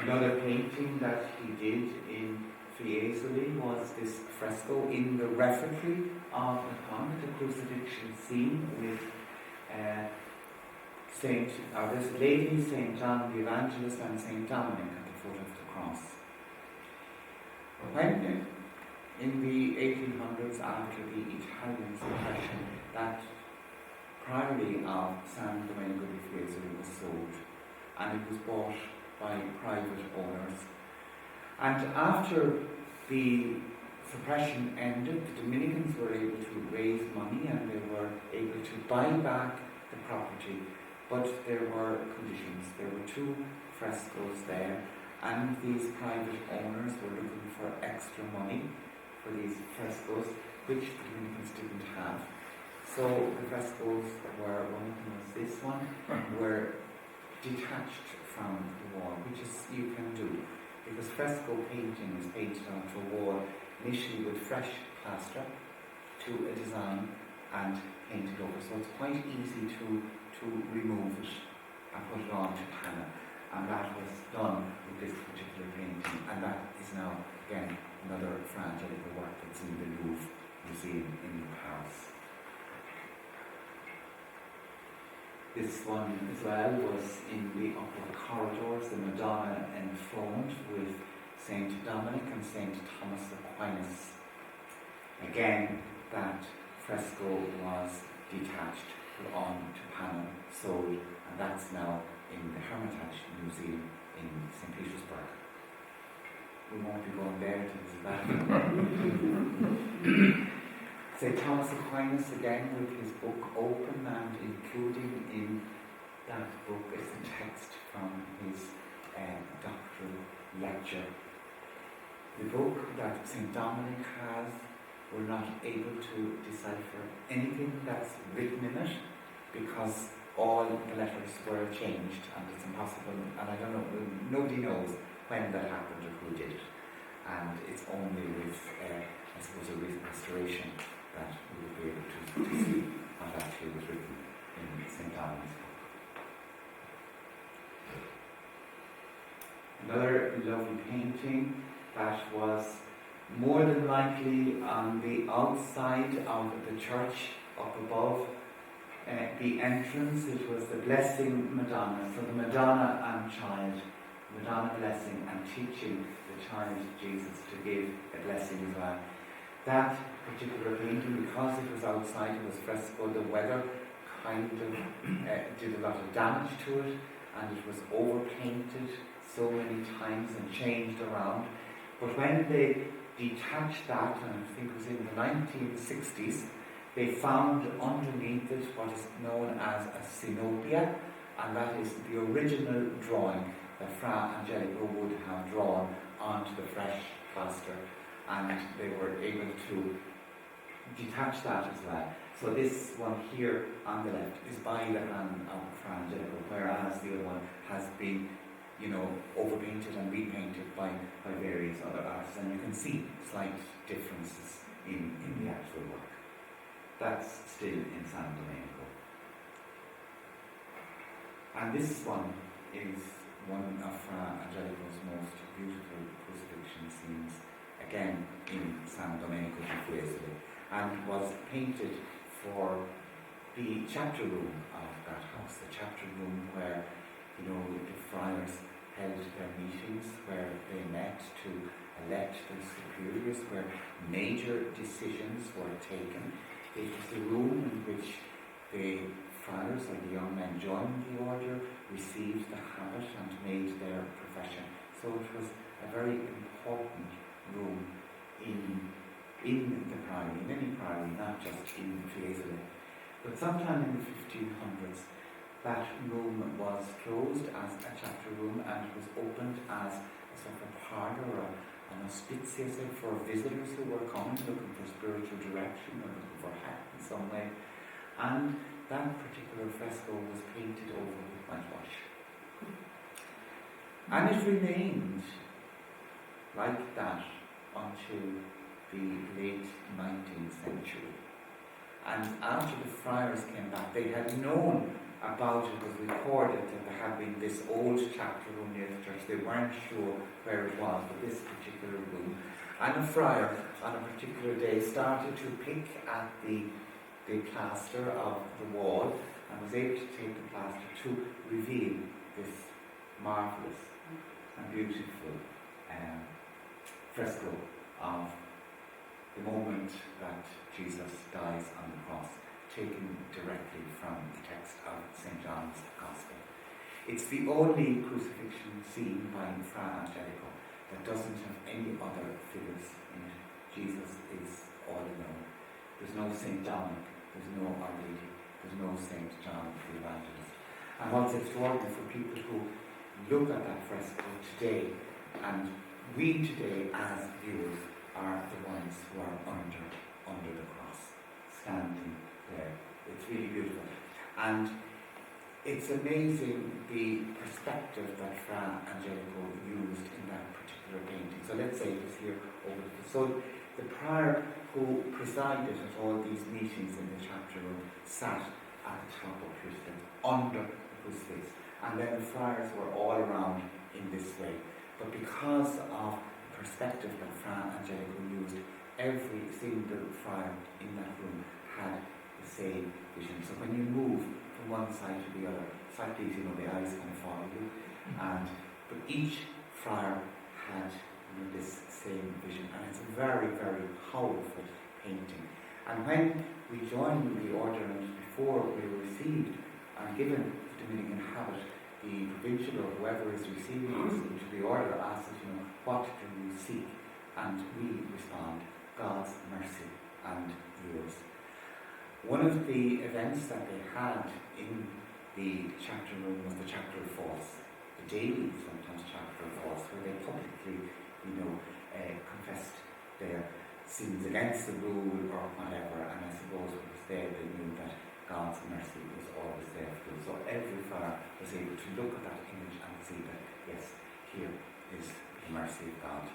C: Another painting that he did in Fiesole was this fresco in the refectory of the convent, a crucifixion scene with this lady, St. John the Evangelist, and St. Dominic at the foot of the cross. When in the 1800s, after the Italian suppression, that priory of San Domenico di Fiesole was sold, and it was bought by private owners. And after the suppression ended, the Dominicans were able to raise money and they were able to buy back the property, but there were conditions. There were two frescoes there, and these private owners were looking for extra money for these frescoes, which the Dominicans didn't have. So the frescoes were, one of them was this one, were detached from the wall, which is you can do, because fresco painting is painted onto a wall initially with fresh plaster to a design and paint it over. So it's quite easy to remove it and put it on to panel. And that was done with this particular painting, and that is now again another Fra Angelico work that's in the Louvre Museum in Paris. This one as well was in the upper corridors, the Madonna enthroned with St. Dominic and St. Thomas Aquinas. Again, that fresco was detached, put on to panel, sold, and that's now in the Hermitage Museum in St. Petersburg. We won't be going there to visit that. St. Thomas Aquinas, again with his book open, and including in that book is a text from his doctoral lecture. The book that St. Dominic has, we're not able to decipher anything that's written in it, because all the letters were changed, and it's impossible, and I don't know, nobody knows when that happened or who did it. And it's only with, I suppose, a restoration that we will be able to see what actually was written in St. Dominic's book. Another lovely painting that was more than likely on the outside of the church up above the entrance. It was the Blessing Madonna. So the Madonna and Child, Madonna blessing and teaching the child Jesus to give a blessing as well. That particular painting, because it was outside, it was fresco, the weather kind of did a lot of damage to it, and it was overpainted so many times and changed around. But when they detached that, and I think it was in the 1960s, they found underneath it what is known as a synopia, and that is the original drawing that Fra Angelico would have drawn onto the fresh plaster, and they were able to detach that as well. So this one here on the left is by the hand of Fra Angelico, whereas the other one has been, overpainted and repainted by various other artists, and you can see slight differences in the actual work. That's still in San Domenico. And this one is one of Fra Angelico's most beautiful crucifixion scenes, again in San Domenico di Fiesole. and was painted for the chapter room of that house, the chapter room where, you know, the friars held their meetings, where they met to elect their superiors, where major decisions were taken. It was the room in which the friars or the young men joined the order, received the habit and made their profession. So it was a very important room in the priory, in any priory, not just in Fiesole. But sometime in the 1500s, that room was closed as a chapter room and was opened as a sort of a parlour or an auspicius for visitors who were coming looking for spiritual direction or looking for help in some way. And that particular fresco was painted over with whitewash. And it remained like that until the late 19th century. And after the friars came back, they had known about it, was recorded that there had been this old chapter room near the church. They weren't sure where it was, but this particular room. And a friar on a particular day started to pick at the plaster of the wall and was able to take the plaster to reveal this marvellous and beautiful fresco of the moment that Jesus dies on the cross, taken directly from the text of St. John's Gospel. It's the only crucifixion seen by Fra Angelico that doesn't have any other figures in it. Jesus is all alone. There's no St. Dominic, there's no Our Lady, there's no St. John the Evangelist. And what's extraordinary for people who look at that fresco today, and we today as viewers are the ones who are under the cross, standing there. It's really beautiful. And it's amazing the perspective that Fra Angelico used in that particular painting. So let's say it was here over the... So the prior who presided at all these meetings in the chapter room sat at the top of the crucifix, under the crucifix. And then the friars were all around in this way. But because of the perspective that Fra Angelico used, every single friar in that room had the same vision. So when you move from one side to the other, it's like these, you know, the eyes kind of follow you. But each friar had, you know, this same vision. And it's a very, very powerful painting. And when we joined the order and before we were received and given the Dominican habit, the provincial or whoever is receiving us into the order asks us, you know, what do you seek? And we respond, God's mercy and yours. One of the events that they had in the chapter room was the chapter of faults, the daily sometimes chapter of faults, where they publicly, you know, confessed their sins against the rule or whatever. And I suppose it was there they knew that God's mercy was always there for them. So every friar was able to look at that image and see that, yes, here is the mercy of God.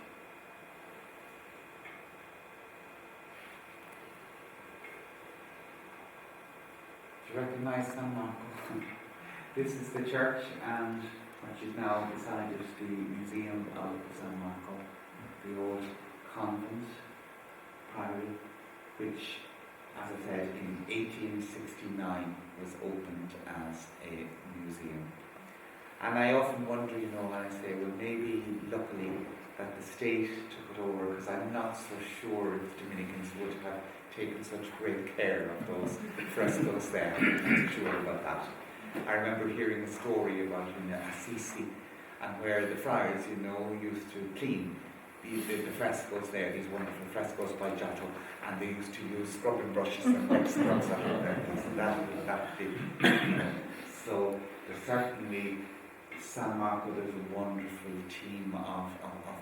C: Do you recognise San Marco? This is the church, and what is now beside it the Museum of San Marco, the old convent priory, which, as I said, in 1869 was opened as a museum. And I often wonder, you know, when I say, well, maybe luckily that the state took it over, because I'm not so sure if Dominicans would have taken such great care of those frescoes there. I'm not sure about that. I remember hearing a story about in Assisi, and where the friars, you know, used to clean the frescoes there, these wonderful frescoes by Giotto, and they used to use scrubbing brushes and wet scrubs on them. So that did, you know. So there's certainly San Marco, there's a wonderful team of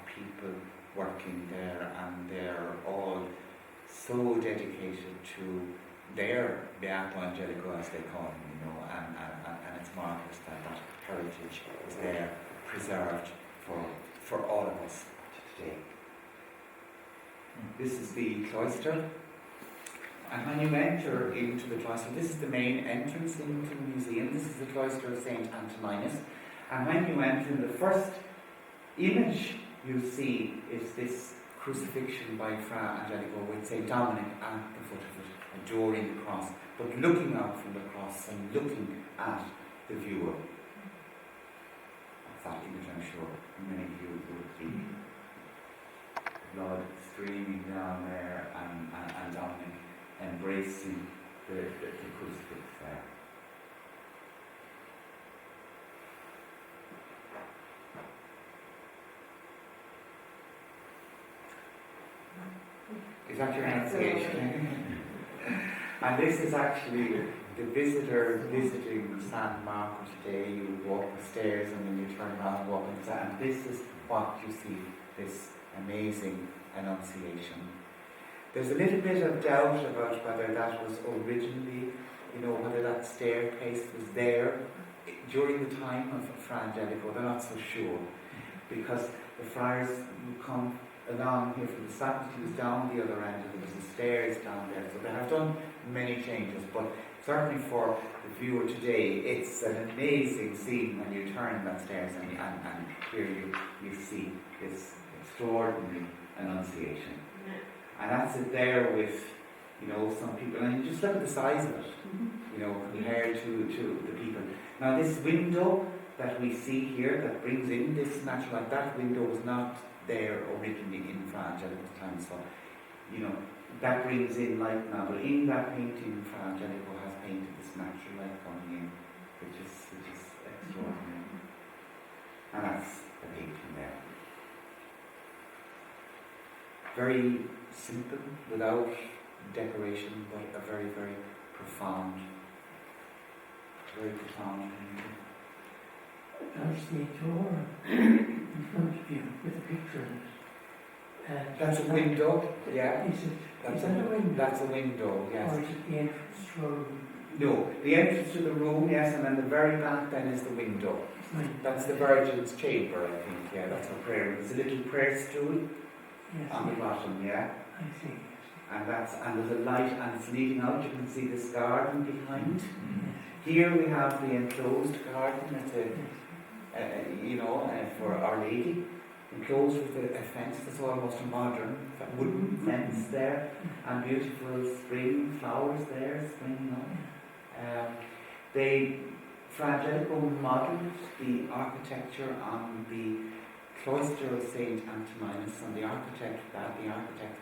C: people working there, and they're all so dedicated to their Beato Angelico, as they call him, you know, and it's marvellous that that heritage is there, preserved for all of us today. This is the cloister, and when you enter into the cloister, this is the main entrance into the museum. This is the cloister of St. Antoninus, and when you enter, the first image you see is this crucifixion by Fra Angelico with St. Dominic at the foot of it, adoring the cross, but looking out from the cross and looking at the viewer. Of that image, I'm sure many of you would be. Blood streaming down there and Dominic embracing the crucifix there. Is that your Annunciation? And this is actually the visitor visiting San Marco today. You walk the stairs and then you turn around and walk inside, and this is what you see, this amazing Annunciation. There's a little bit of doubt about whether that was originally, whether that staircase was there during the time of Fra Angelico. They're not so sure, because the friars would come along here from the sacristies down the other end, and there was the stairs down there. So they have done many changes, but certainly for the viewer today, it's an amazing scene when you turn that stairs and here you see this extraordinary Annunciation. And that's it there with, some people, and you just look at the size of it, compared to the people. Now this window that we see here that brings in this natural light, that window was not there originally in Fra Angelico's time, so that brings in light now, but in that painting Fra Angelico has painted this natural light coming in, which is extraordinary. And that's the painting there. Very simple, without decoration, but a very, very profound painting.
F: There's the door in front of you with a picture in it.
C: That's a window, yeah.
F: Is that a window?
C: That's a window, yes.
F: Or is it the entrance to a room?
C: No, the entrance to the room, yes, and then the very back then is the window. That's the Virgin's chamber, I think, yeah, that's a prayer. There's a little prayer stool on the bottom, yeah.
F: I see.
C: And there's a light, and it's leading out. You can see this garden behind. Here we have the enclosed garden. It's for Our Lady, enclosed with a fence. That's almost a modern wooden fence there, and beautiful spring flowers there springing up. Fra Angelico modelled the architecture on the cloister of St. Antoninus, and the architect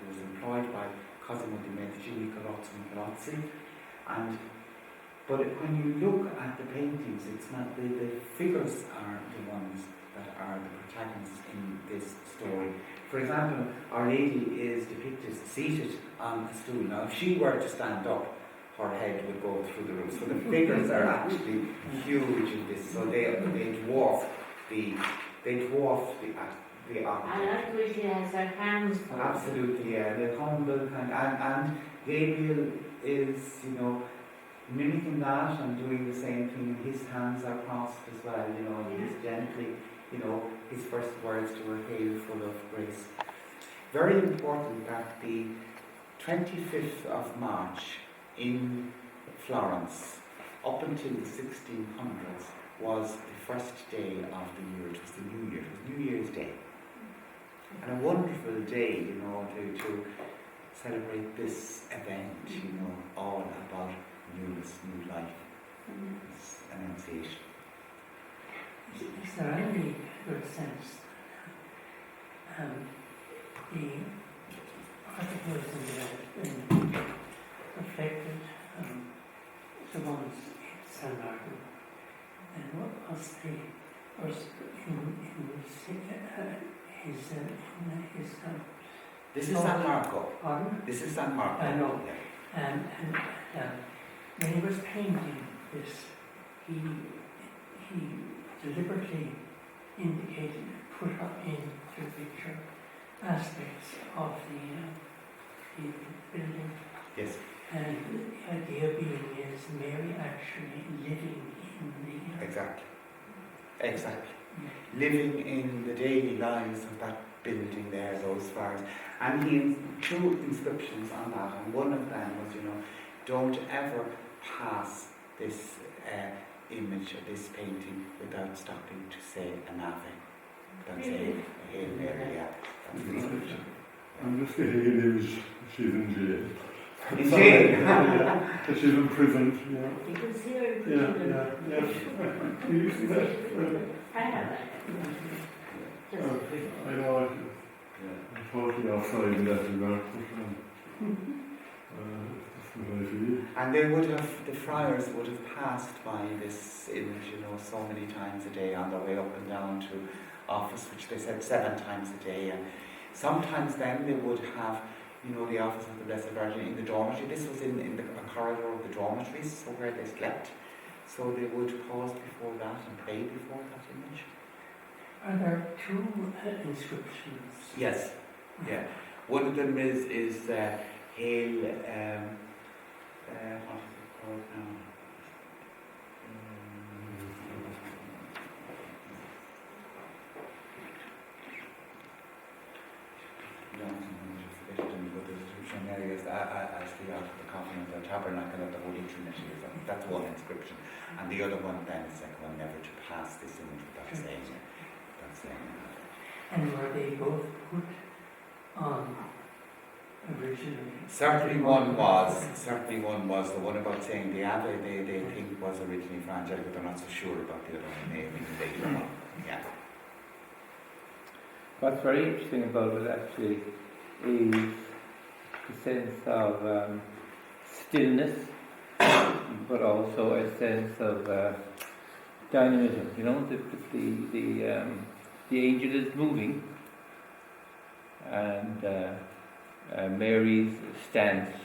C: was employed by Cosimo de' Medici, Michelozzi. But when you look at the paintings, it's not the figures are the ones that are the protagonists in this story. For example, Our Lady is depicted seated on a stool. Now, if she were to stand up, her head would go through the roof. So the figures are actually huge in this. So they dwarf the architect.
D: I like where she has her hands folded.
C: Absolutely, yeah. They're humble and Gabriel is, mimicking that and doing the same thing. His hands are crossed as well, he's gently, his first words to her, "Hail, full of grace." Very important that the 25th of March in Florence, up until the 1600s, was the first day of the year. It was the New Year. It was New Year's Day. And a wonderful day, to celebrate this event, all about newness, new life, this Annunciation.
F: Is there any good sense the articles in reflected the ones in San Marco, and what was
C: This is San Marco.
F: Pardon?
C: This is San Marco.
F: I know.
C: Yeah.
F: And when he was painting this, he deliberately indicated, put up into the picture aspects of the building.
C: Yes.
F: And the idea being is Mary actually living in the...
C: Exactly. Living in the daily lives of that building there, those flowers. And he has two inscriptions on that, and one of them was, don't ever pass this image or this painting without stopping to say an Ave. Don't say a Hail Mary, yeah. That's the inscription.
G: I'm just getting an image. She's in jail.
C: In jail?
G: Yeah. She's imprisoned. Yeah.
D: You can see her in
G: Yeah.
D: prison.
G: Yeah. Yeah. Do you see that?
D: I have that. Just
G: I know. I'm totally outside in that regard.
C: And they would have, the friars would have passed by this image, so many times a day on their way up and down to office, which they said 7 times a day. And sometimes then they would have, the office of the Blessed Virgin in the dormitory. This was in the corridor of the dormitories, so where they slept. So they would pause before that and pray before that image.
F: Are there 2 inscriptions?
C: Yes, yeah. One of them is Hail, what is it called now? Areas actually out of the covenant, the tabernacle of the Holy Trinity. That's one inscription, and the other one then is second one, never to pass this image without saying it.
F: And were they both put on originally?
C: Certainly one was the one about saying the Ave. They think was originally for Angelico. They're not so sure about the other one. Maybe later on. Yeah.
H: What's very interesting about it actually is the sense of stillness, but also a sense of dynamism. The angel is moving, and Mary's stance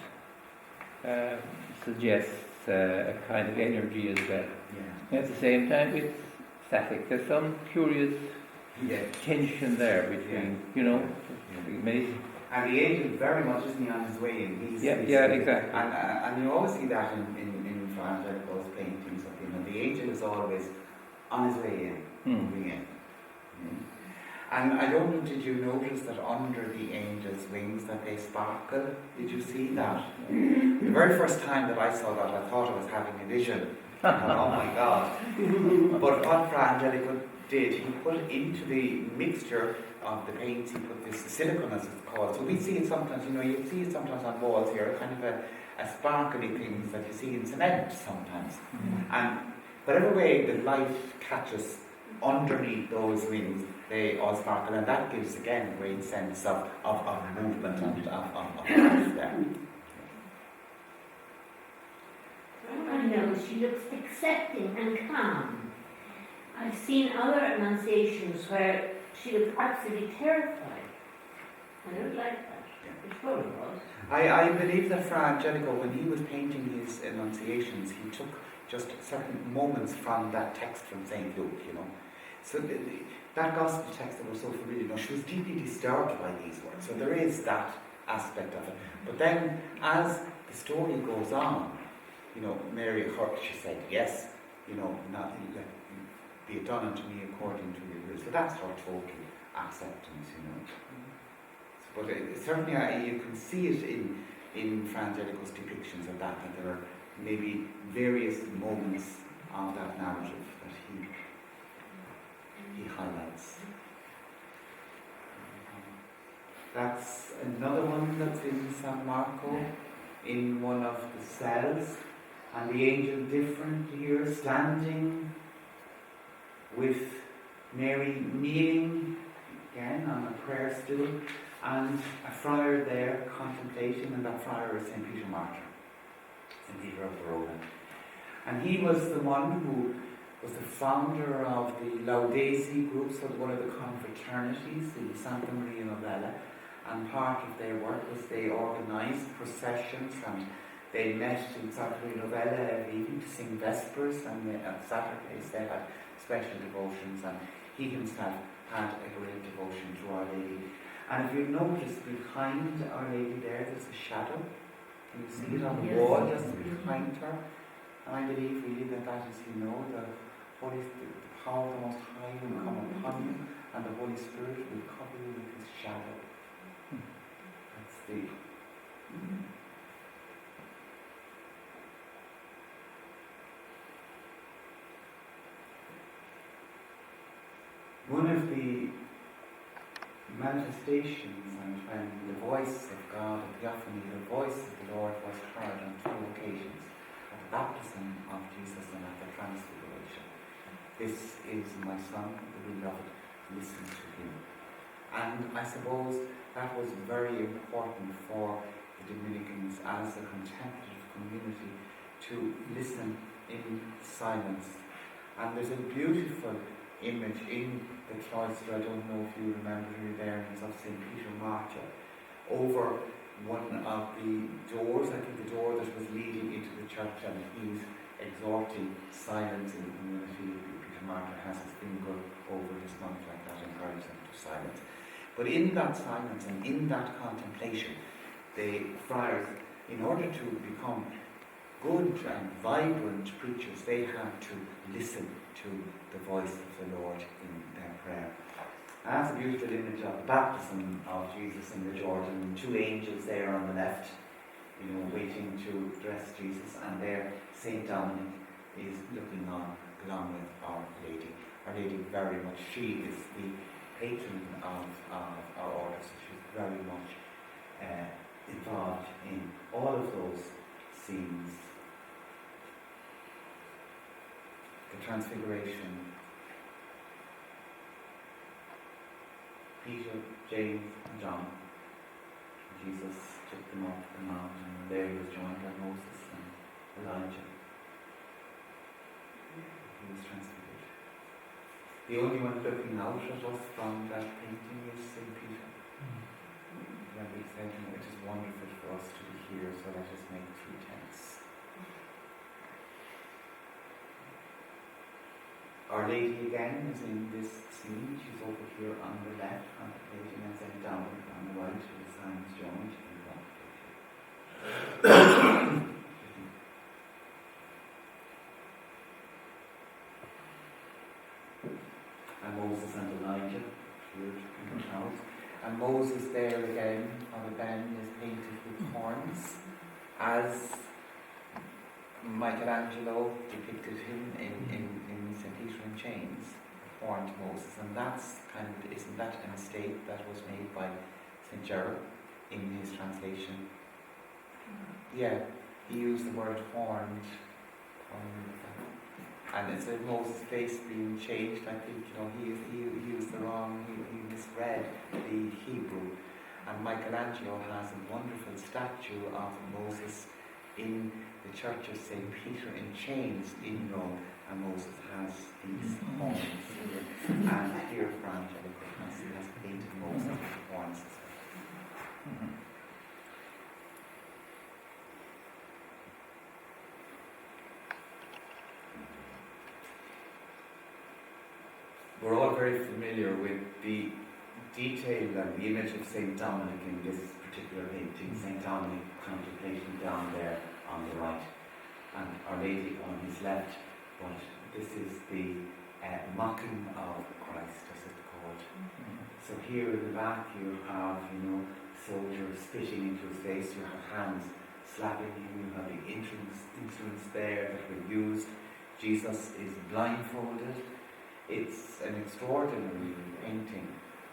H: suggests a kind of energy as well.
C: Yeah.
H: At the same time, it's static. There's some curious tension there between, amazing.
C: And the angel very much isn't he on his way in. He's
H: exactly.
C: And you always see that in Angelico's paintings of him. And the angel is always on his way in, moving in. And I don't know, did you notice that under the angel's wings that they sparkle? Did you see that? The very first time that I saw that, I thought I was having a vision. Oh my God. But what Fra Angelico did, he put into the mixture of the paints, he put this silicone, as it's called. So we see it sometimes, you see it sometimes on walls here, kind of a sparkly things that you see in cement sometimes. And whatever way the light catches underneath those wings, they all sparkle, and that gives again a great sense of movement and of life there.
D: I know she looks accepting and calm. I've seen other annunciations where she looked absolutely terrified. I don't like that. It probably was.
C: I believe that Fra Angelico, when he was painting his annunciations, he took just certain moments from that text from St. Luke, So that gospel text that was so familiar, she was deeply disturbed by these words. So there is that aspect of it. But then, as the story goes on, Mary heard, she said, yes, not, be it done unto me according to your will. So that's her total acceptance, But certainly you can see it in Fra Angelico's depictions of that there are maybe various moments of that narrative that he highlights. That's another one that's in San Marco, in one of the cells, and the angel different here, standing with Mary kneeling again on a prayer stool, and a friar there contemplating, and that friar is St. Peter Martyr, St. Peter of Verona. And he was the one who was the founder of the Laudesi group, so one of the confraternities, the Santa Maria Novella, and part of their work was they organised processions, and they met in Santa Maria Novella every evening to sing Vespers, and on Saturdays they had special devotions, and he himself had a great devotion to Our Lady. And if you notice behind Our Lady there's a shadow. You see it on the wall just behind her. And I believe really that is, the power of the Most High will come upon you, and the Holy Spirit will cover you with His shadow. That's the... One of the manifestations and when the voice of God, the theophany, the voice of the Lord was heard on two occasions, at the baptism of Jesus and at the transfiguration. This is my Son, the beloved, listen to him. And I suppose that was very important for the Dominicans as a contemplative community to listen in silence. And there's a beautiful image in the cloister, I don't know if you remember who there is, of St. Peter Martyr, over one of the doors, I think the door that was leading into the church, and he's exhorting silence in the community. Peter Martyr has his finger over his mouth like that, encouraging them to silence. But in that silence and in that contemplation, the friars, in order to become good and vibrant preachers, they had to listen to the voice of the Lord in their prayer. And that's a beautiful image of the baptism of Jesus in the Jordan. Two angels there on the left, waiting to dress Jesus, and there St. Dominic is looking on along with Our Lady. Our Lady very much, she is the patron of our order, so she's very much involved in all of those scenes. The Transfiguration. Peter, James, and John. Jesus took them up the mountain, and there he was joined by Moses and Elijah. He was transfigured. The only one looking out at us from that painting is St. Peter. When we said, it is wonderful for us to be here, so let us make 3 tents. Our Lady again is in this scene. She's over here on the left, contemplating, and St. Dominic on the right, with the signs joined in contemplating. And Moses and Elijah here in the house. And Moses there again, Father Ben, is painted with horns, as Michelangelo depicted him in St. Peter in Chains, horned Moses. And that's isn't that a mistake that was made by St. Gerald in his translation? Yeah, he used the word horned. And instead of Moses' face being changed, I think, he used the wrong, he misread the Hebrew. And Michelangelo has a wonderful statue of Moses in the Church of St. Peter in Chains in Rome, and Moses has these horns here. And here for Angelico has painted Moses with horns as well. We're all very familiar with the detail and the image of St. Dominic in this particular painting. St. Dominic contemplating down there on the right, and Our Lady on his left. But this is the mocking of Christ, as it's called. So here in the back you have, soldiers spitting into his face. You have hands slapping him. You have the instruments there that were used. Jesus is blindfolded. It's an extraordinary painting,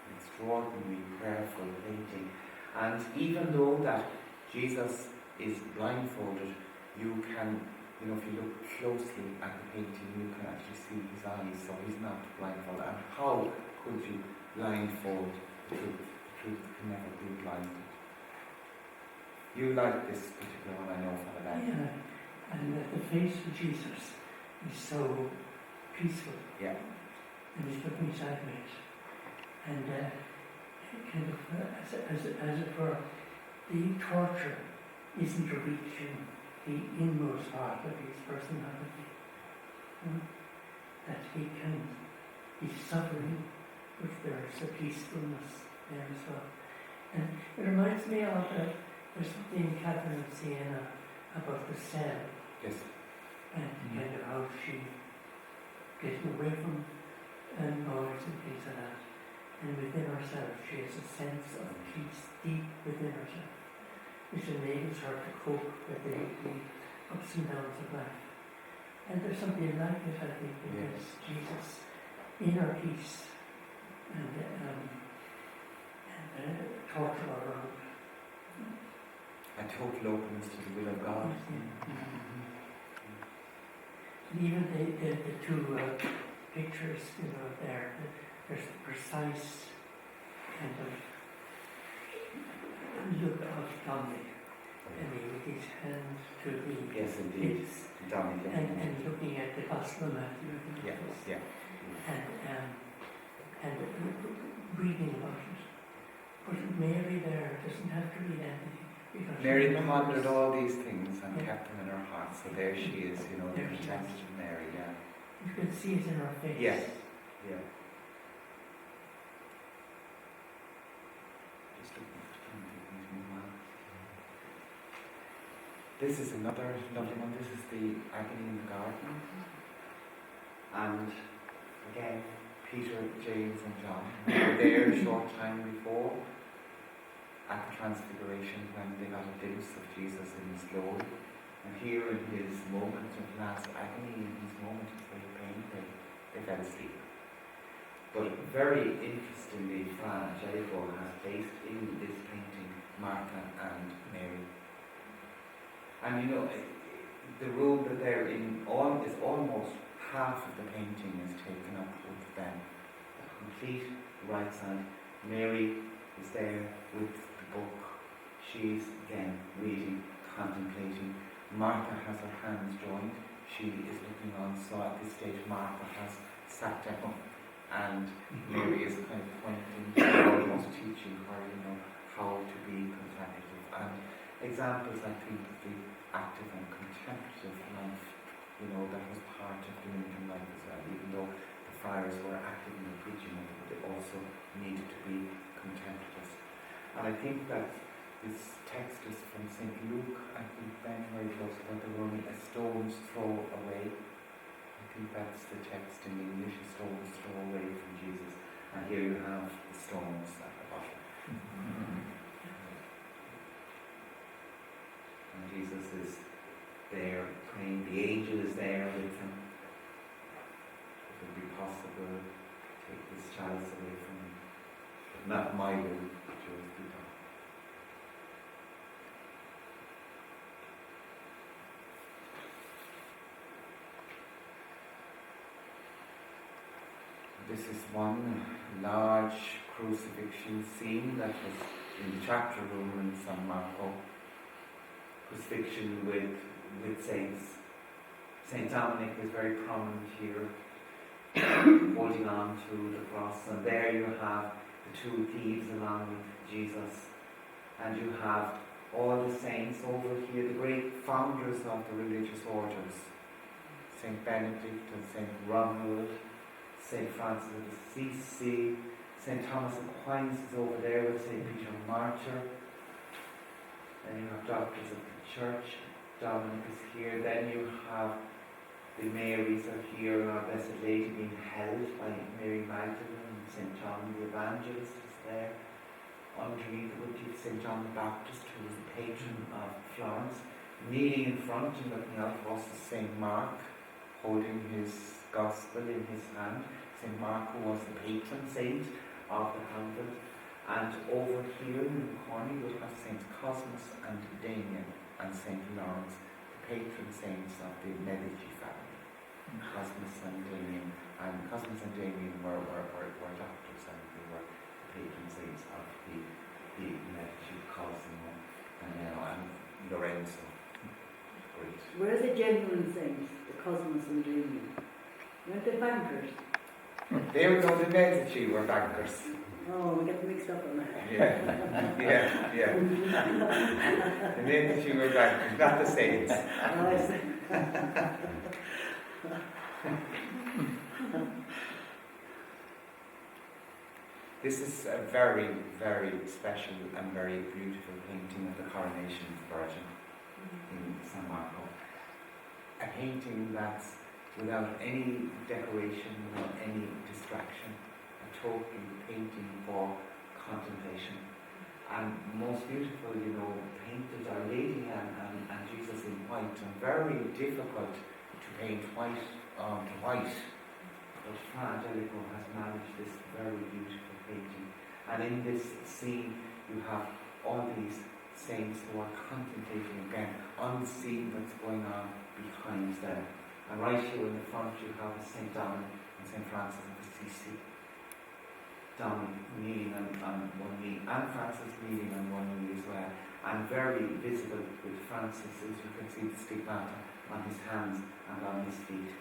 C: an extraordinary prayerful painting. And even though that Jesus is blindfolded, you can, if you look closely at the painting, you can actually see his eyes, so he's not blindfolded. And how could you blindfold the truth? The truth can never be blinded. You like this particular one, I know, Father Ben.
F: Yeah, and the face of Jesus is so peaceful.
C: Yeah.
F: And he's looking sideways. And kind of, as it were, the torture isn't reaching the inmost part of his personality. That he can be suffering, but there's a peacefulness there as well. And it reminds me of there's something in Catherine of Siena about the cell.
C: Yes.
F: And kind of how she getting away from noise and things like that. And within herself she has a sense of peace deep within herself, which enables her to cope with the ups and downs of life. And there's something like it, I think, because Jesus, inner peace, and talks about around.
C: A total openness to the will of God.
F: And even the two pictures, there, there's a precise kind of look of Dominic. With his hand to the
C: Yes, indeed.
F: hips,
C: Dominic.
F: and looking at the Gospel of Matthew, I think
C: Yes,
F: it was,
C: yeah.
F: and reading about it. But Mary there doesn't have to read anything. Because
C: Mary
F: she
C: pondered
F: remembers.
C: all these things and
F: Yeah.
C: kept them in her heart. So there she is, the
F: There she is.
C: contemplative Mary, yeah.
F: You can see it in her face.
C: Yes. Yeah. Just looking at the meanwhile. This is another lovely one. This is the agony in the garden. And again, Peter, James and John were there a short time before at the Transfiguration when they got a glimpse of Jesus in his glory. And here in his moment of last agony, in his moment of great pain, they fell asleep. But very interestingly, Fra Angelico has placed in this painting Martha and Mary. And the room that they're in is almost half of the painting is taken up with them. The complete right side. Mary is there with the book. She's again reading, contemplating. Martha has her hands joined. She is looking on. So at this stage, Martha has sat down, and Mary is kind of pointing, almost teaching her, how to be contemplative. And examples, I think, of the active and contemplative life, that was part of the Dominican life as well. Even though the friars were active in the preaching of it, they also needed to be contemplative. And I think that this text is from St. Luke, I think, Ben, where he talks about the only a stone's throw away. I think that's the text in English, a stone's throw away from Jesus. And here you have the stones at the bottom. And Jesus is there praying, the angel is there with him. If it be possible, take this chalice away from me. But not my will, but yours be done. This is one large crucifixion scene that was in the chapter room in San Marco. Crucifixion with saints. Saint Dominic is very prominent here, holding on to the cross. And there you have the two thieves along with Jesus. And you have all the saints over here, the great founders of the religious orders. Saint Benedict and Saint Ronald, Saint Francis of Assisi, Saint Thomas Aquinas is over there with Saint Peter Martyr. Then you have doctors of the Church. Dominic is here. Then you have the Marys are here, and our Blessed Lady being held by Mary Magdalene, and Saint John the Evangelist is there. Underneath would be Saint John the Baptist, who was the patron of Florence. Kneeling in front and looking out for us is Saint Mark, holding his Gospel in his hand. Saint Mark, who was the patron saint of the convent. And over here in the corner you would have Saint Cosmas and Damien and Saint Lawrence, the patron saints of the Medici family. Cosmas and Damien were doctors, and they were the patron saints of the Medici, Cosimo and Lorenzo. Great.
I: Where are the genuine saints, the Cosmos and Damien? Weren't they bankers?
C: They were the Medici were bankers.
I: Oh, we get mixed up on that.
C: Yeah. The Medici were bankers, not the saints.
I: Oh, I see.
C: This is a very, very special and very beautiful painting of the Coronation of the Virgin in San Marco. A painting that's without any decoration, without any distraction, a total painting for contemplation. And most beautiful, painted Our Lady and Jesus in white, and very difficult to paint white onto white. But Fra Angelico has managed this very beautiful painting. And in this scene, you have all these saints who are contemplating again on the scene that's going on behind them. And right here in the front, you have St. Dominic and St. Francis of Assisi. Dominic kneeling on one knee, and Francis kneeling on one knee as well. And very visible with Francis, as you can see the stigmata on his hands and on his feet.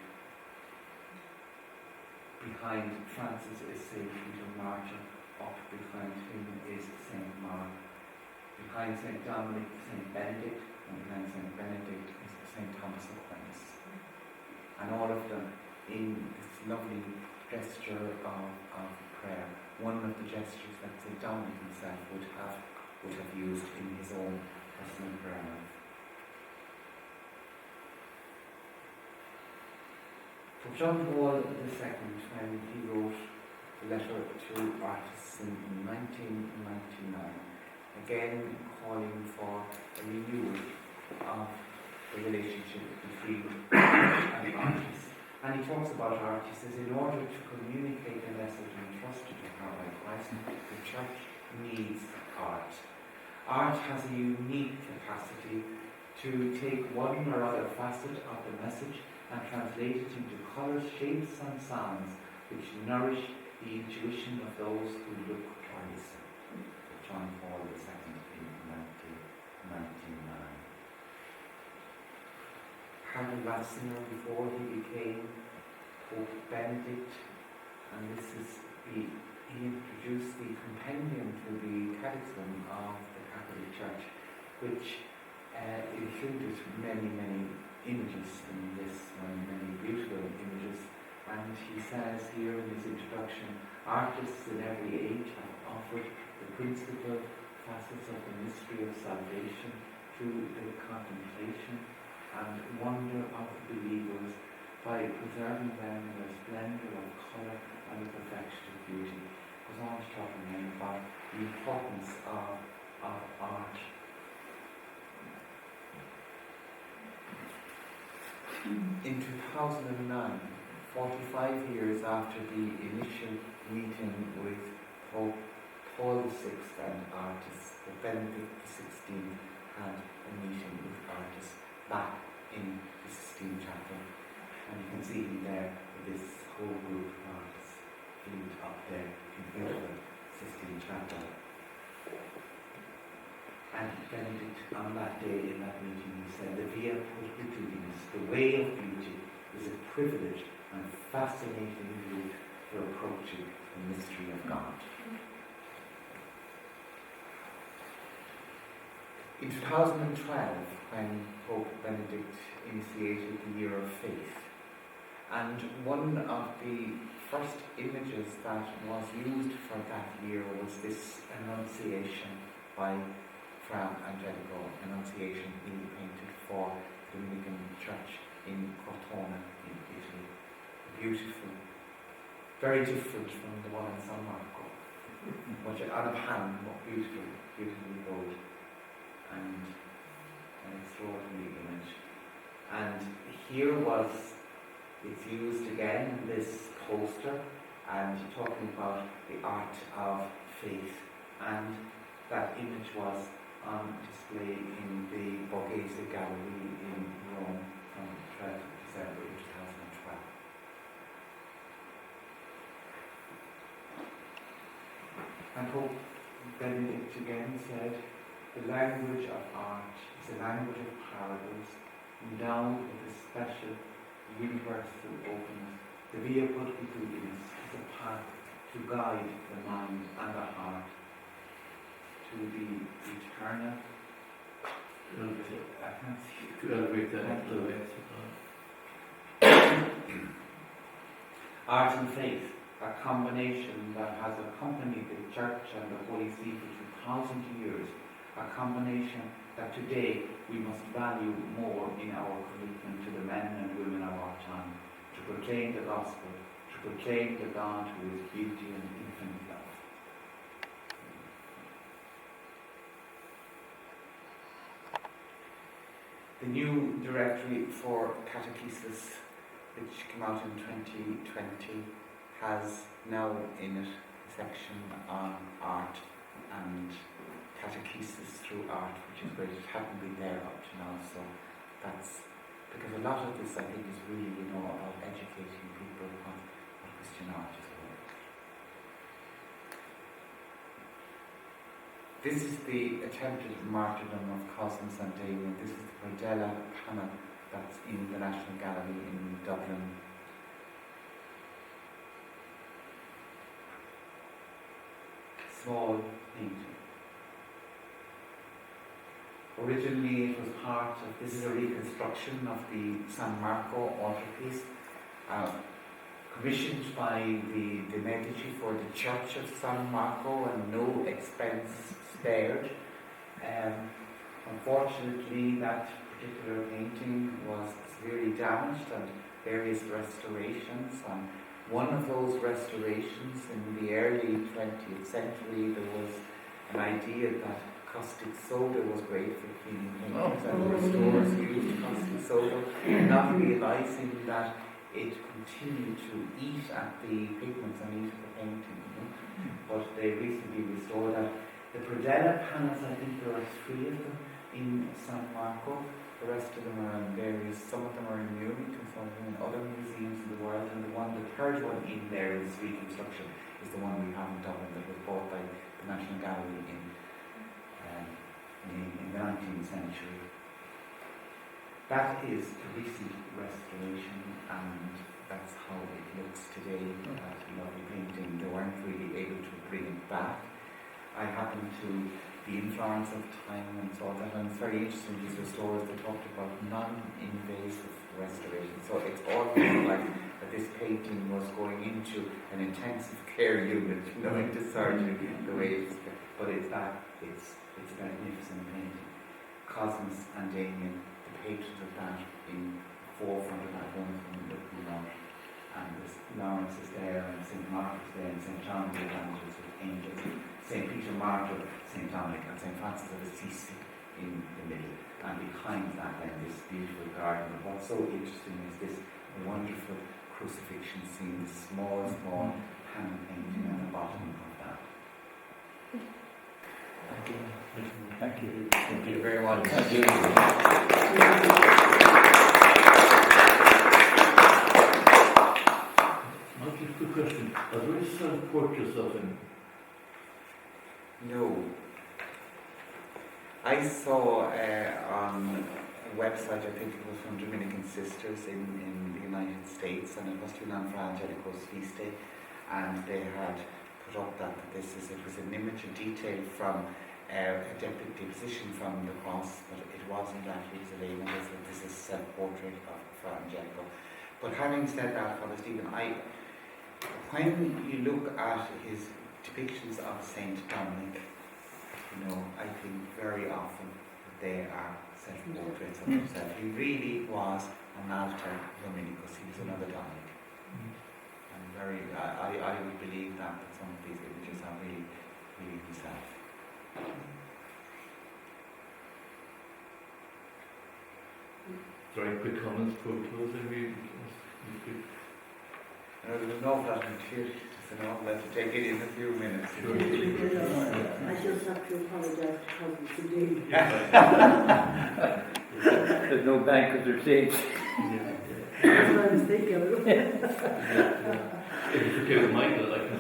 C: Behind Francis is St. Peter Martyr. Up behind him is St. Mark. Behind St. Dominic, St. Benedict, and behind St. Benedict is St. Thomas Aquinas. And all of them in this lovely gesture of prayer. One of the gestures that St. Dominic himself would have used in his own personal prayer life. Pope John Paul II, when he wrote the letter to artists in 1999, again calling for a renewal of the relationship between and artists. And he talks about artists as in order to communicate the message entrusted to her by Christ, the Church needs art. Art has a unique capacity to take one or other facet of the message and translate it into colours, shapes and sounds which nourish the intuition of those who look or listen. John Paul II in 1999. Cardinal Ratzinger, before he became Pope Benedict, and he introduced the compendium to the Catechism of the Catholic Church, which included many images in this one, many beautiful images. And he says here in his introduction, artists in every age have offered the principal facets of the mystery of salvation to the contemplation and wonder of the believers by preserving them in their splendour of colour and the perfection of beauty. It was always talking then about the importance of art. In 2009, 45 years after the initial meeting with Pope Paul VI and artists, Pope Benedict XVI had a meeting with artists back in the Sistine Chapel. And you can see him there with this whole group of artists filled up there in the beautiful Sistine Chapel. And Benedict, on that day in that meeting, he said, "The via pulchritudinus, the way of beauty, is a privilege and fascinating route for approaching the mystery of God." In 2012, when Pope Benedict initiated the Year of Faith, and one of the first images that was used for that year was this Annunciation by Fra Angelico, Annunciation being painted for the Dominican Church in Cortona in Italy. Beautiful, very different from the one in San Marco, but out of hand, more beautiful, beautifully bold, and an extraordinary image. And here it's used again, this poster, and talking about the art of faith, and that image was on display in the Borghese Gallery in Rome from 12th of December 2012. And Pope Benedict again said, "The language of art is a language of parables, endowed with a special universal openness. The via pulchritudinus is a path to guide the mind and the heart to the eternal." I can't see.
A: To elevate that.
C: Art and faith, a combination that has accompanied the Church and the Holy See for 2,000 years, a combination that today we must value more in our commitment to the men and women of our time, to proclaim the gospel, to proclaim the God who is beauty and infinite love. The new directory for catechesis, which came out in 2020, has now in it section on art and catechesis through art, which is great. It hadn't been there up to now, so that's because a lot of this, I think, is really, about educating people on Christian art as well. This is the attempted martyrdom of Cosmas and Damien. This is the Predella panel that's in the National Gallery in Dublin. Small painting. Originally it was part of, this is a reconstruction of the San Marco altarpiece, commissioned by the Medici for the Church of San Marco and no expense spared. Unfortunately, that particular painting was severely damaged and various restorations. And one of those restorations in the early 20th century, there was an idea that caustic soda was great for cleaning paintings, and the restorers used caustic soda, not realising that it continued to eat at the pigments and eat at the painting. But they recently restored that. The Predella panels, I think there are 3 of them in San Marco. The rest of them are in various, some of them are in Munich and some of them in other museums in the world. And the third one in there in this reconstruction is the one we have in Dublin that was bought by the National Gallery in the 19th century. That is a recent restoration, and that's how it looks today. That lovely painting. They weren't really able to bring it back. I happened to be in Florence at the time and saw that, and it's very interesting. These restorers, they talked about non-invasive restoration. So it's almost like that this painting was going into an intensive care unit, into surgery, the way it's. But it's a magnificent painting. Cosmas and Damien, the patrons of that, in the forefront of that one from looking around. And Lawrence is there, and St. Mark is there, and St. John the Evangelist with angels, St. Peter Martyr, St. Dominic, and St. Francis of Assisi in the middle. And behind that, then, this beautiful garden. And what's so interesting is this wonderful crucifixion scene, this small hand painting at the bottom of that.
A: Thank you.
C: Thank you very much.
A: Thank you. Not just a quick question. Are there any self-portraits of him?
C: No. I saw on a website, I think it was from Dominican Sisters in the United States, and it must have been on for Angelico's feast day, and they had put up that it was an image, a detail from a deposition from the cross, but it wasn't actually Zelena. This is a self-portrait for Angelico. But having said that, Father Stephen, when you look at his depictions of Saint Dominic, I think very often that they are self-portraits of himself. He really was an alter Dominicus. He was another Dominic. And I would believe that some of these images are really himself.
A: Very quick comments before we close.
C: There's an awful lot of material. There's an awful lot to take it in a few minutes.
A: Sure.
I: I just have to apologise to Cosmas and Damien.
H: There's no bankers or change.
I: That's what I was thinking of.
A: If it's okay with Michael, I can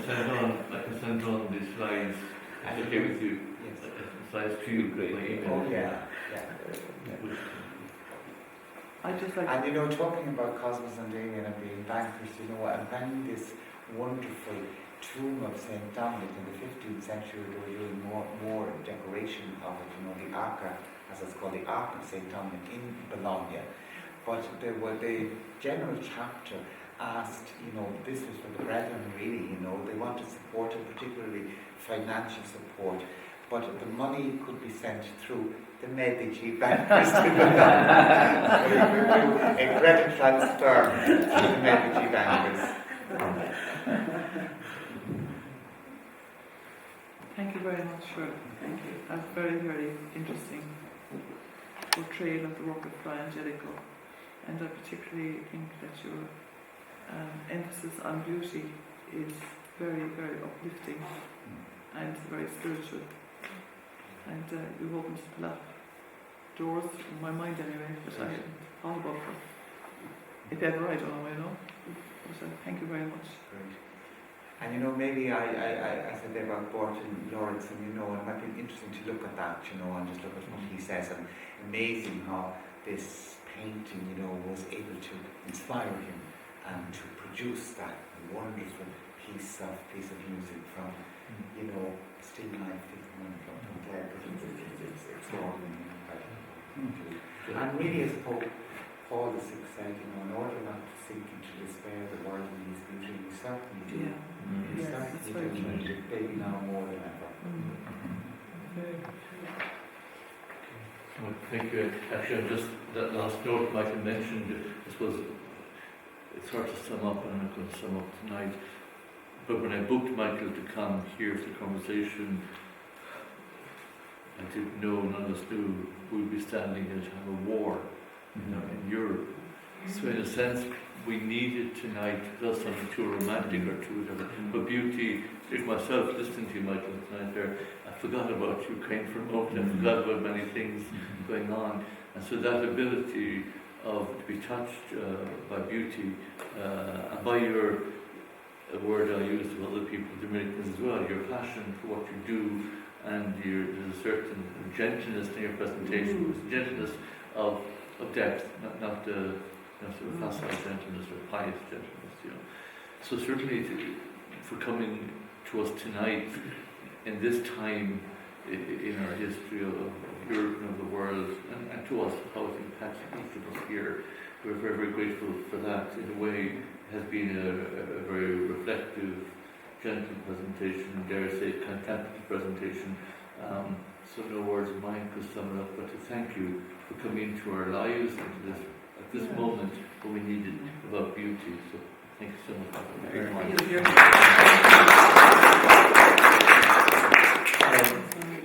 A: send on these slides. If it's okay with you.
C: Yes.
A: Slides to you.
H: Great.
A: By email.
C: Oh, yeah.
F: I just like
C: And talking about Cosmas and Damien and being bankers, and when this wonderful tomb of St. Dominic in the 15th century, they were doing more decoration of it, the Arca, as it's called, the Ark of St. Dominic in Bologna. But the general chapter asked, this was for the brethren really, they wanted support, and particularly financial support. But the money could be sent through the Medici bankers to Bologna. So you could do a credit transfer to the Medici bankers.
F: Thank you very much for a very, very interesting portrayal of the work of Fra Angelico, and I particularly think that your emphasis on beauty is
C: very, very uplifting and very spiritual. And you've opened a lot of doors in my mind anyway, but I hadn't thought about them. If ever, I don't know, you know. But thank you very much.
J: Great. And you know, maybe I said there about Barton Lawrence, and you know, it might be interesting to look at that, you know, and just look at what he says, and amazing how this painting, you know, was able to inspire him and to produce that wonderful piece of music from, you know, still life, it's extraordinary. And really, as Paul the Sixth said, you know, in order not to sink into despair, the world needs beauty. We certainly do.
C: Yeah.
J: We
C: Yes, that's very
J: certainly
C: true.
J: do. Maybe now more than ever.
A: Well, thank you. Actually, just that last note Michael mentioned, I suppose it's hard to sum up, and I'm not going to sum up tonight, but when I booked Michael to come here for the conversation, I didn't know, none of us knew we'd be standing at a time of war, you know, in Europe. So in a sense, we needed tonight, not something too romantic or too whatever, but beauty. If myself listening to you, Michael, tonight there, I forgot about Ukraine for a moment, I forgot about many things going on. And so that ability of to be touched by beauty, and by your a word I use to other people, Dominicans as well, your passion for what you do, and there's a certain gentleness in your presentation, gentleness of depth, not sort of facile gentleness or pious gentleness, you know. So certainly for coming to us tonight in this time in our history of Europe and of the world, and to us, how it impacts each of us here, we're very, very grateful for that. In a way, it has been a very reflective, gentle presentation, dare I say, contemplative presentation. So no words of mine could sum it up, but to thank you for coming into our lives and at this moment when we needed about beauty. So thank you so much. Very much.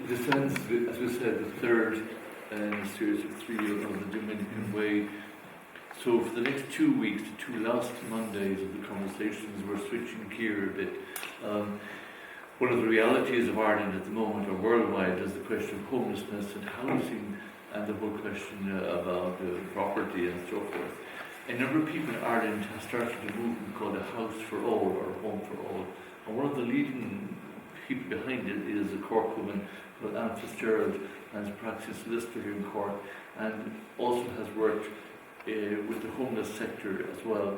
A: The sense, as we said, the third in a series of 3 of the Dominican Way. So for the next 2 weeks, the 2 last Mondays of the conversations, we're switching gear a bit. One of the realities of Ireland at the moment, or worldwide, is the question of homelessness and housing, and the whole question about property and so forth. A number of people in Ireland have started a movement called a house for all, or home for all. And one of the leading people behind it is a Cork woman called Anne Fitzgerald, and is a practicing solicitor here in Cork, and also has worked with the homeless sector as well,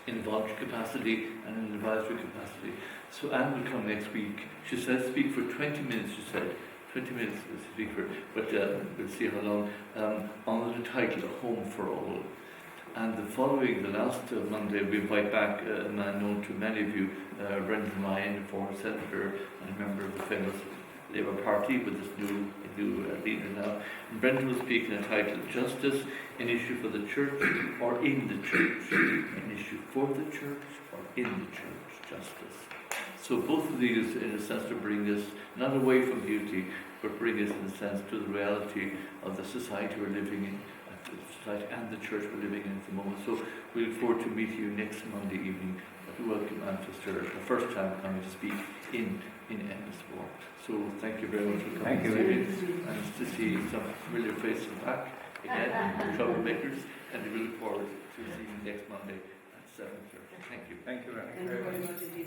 A: in voluntary capacity and in advisory capacity. So Anne will come next week. She says speak for 20 minutes, she said. 20 minutes to speak for, but we'll see how long, under the title Home for All. And the last Monday, we invite back a man known to many of you, Brendan Ryan, a former senator and a member of the famous Labour Party, with this new leader now. And Brendan will speak in a title, Justice, an issue for the church or in the church. An issue for the church or in the church, justice. So both of these, in a sense, to bring us not away from beauty, but bring us, in a sense, to the reality of the society we're living in, the society and the church we're living in at the moment. So we look forward to meeting you next Monday evening. Welcome Anne Fitzgerald, the first time coming to speak in Ennismore. So thank you very much for coming.
H: Thank you.
A: And to see some familiar faces back again, troublemakers, and we look forward to seeing you next Monday at 7:30. Thank you.
H: Thank you very much.
I: Thank you very much indeed.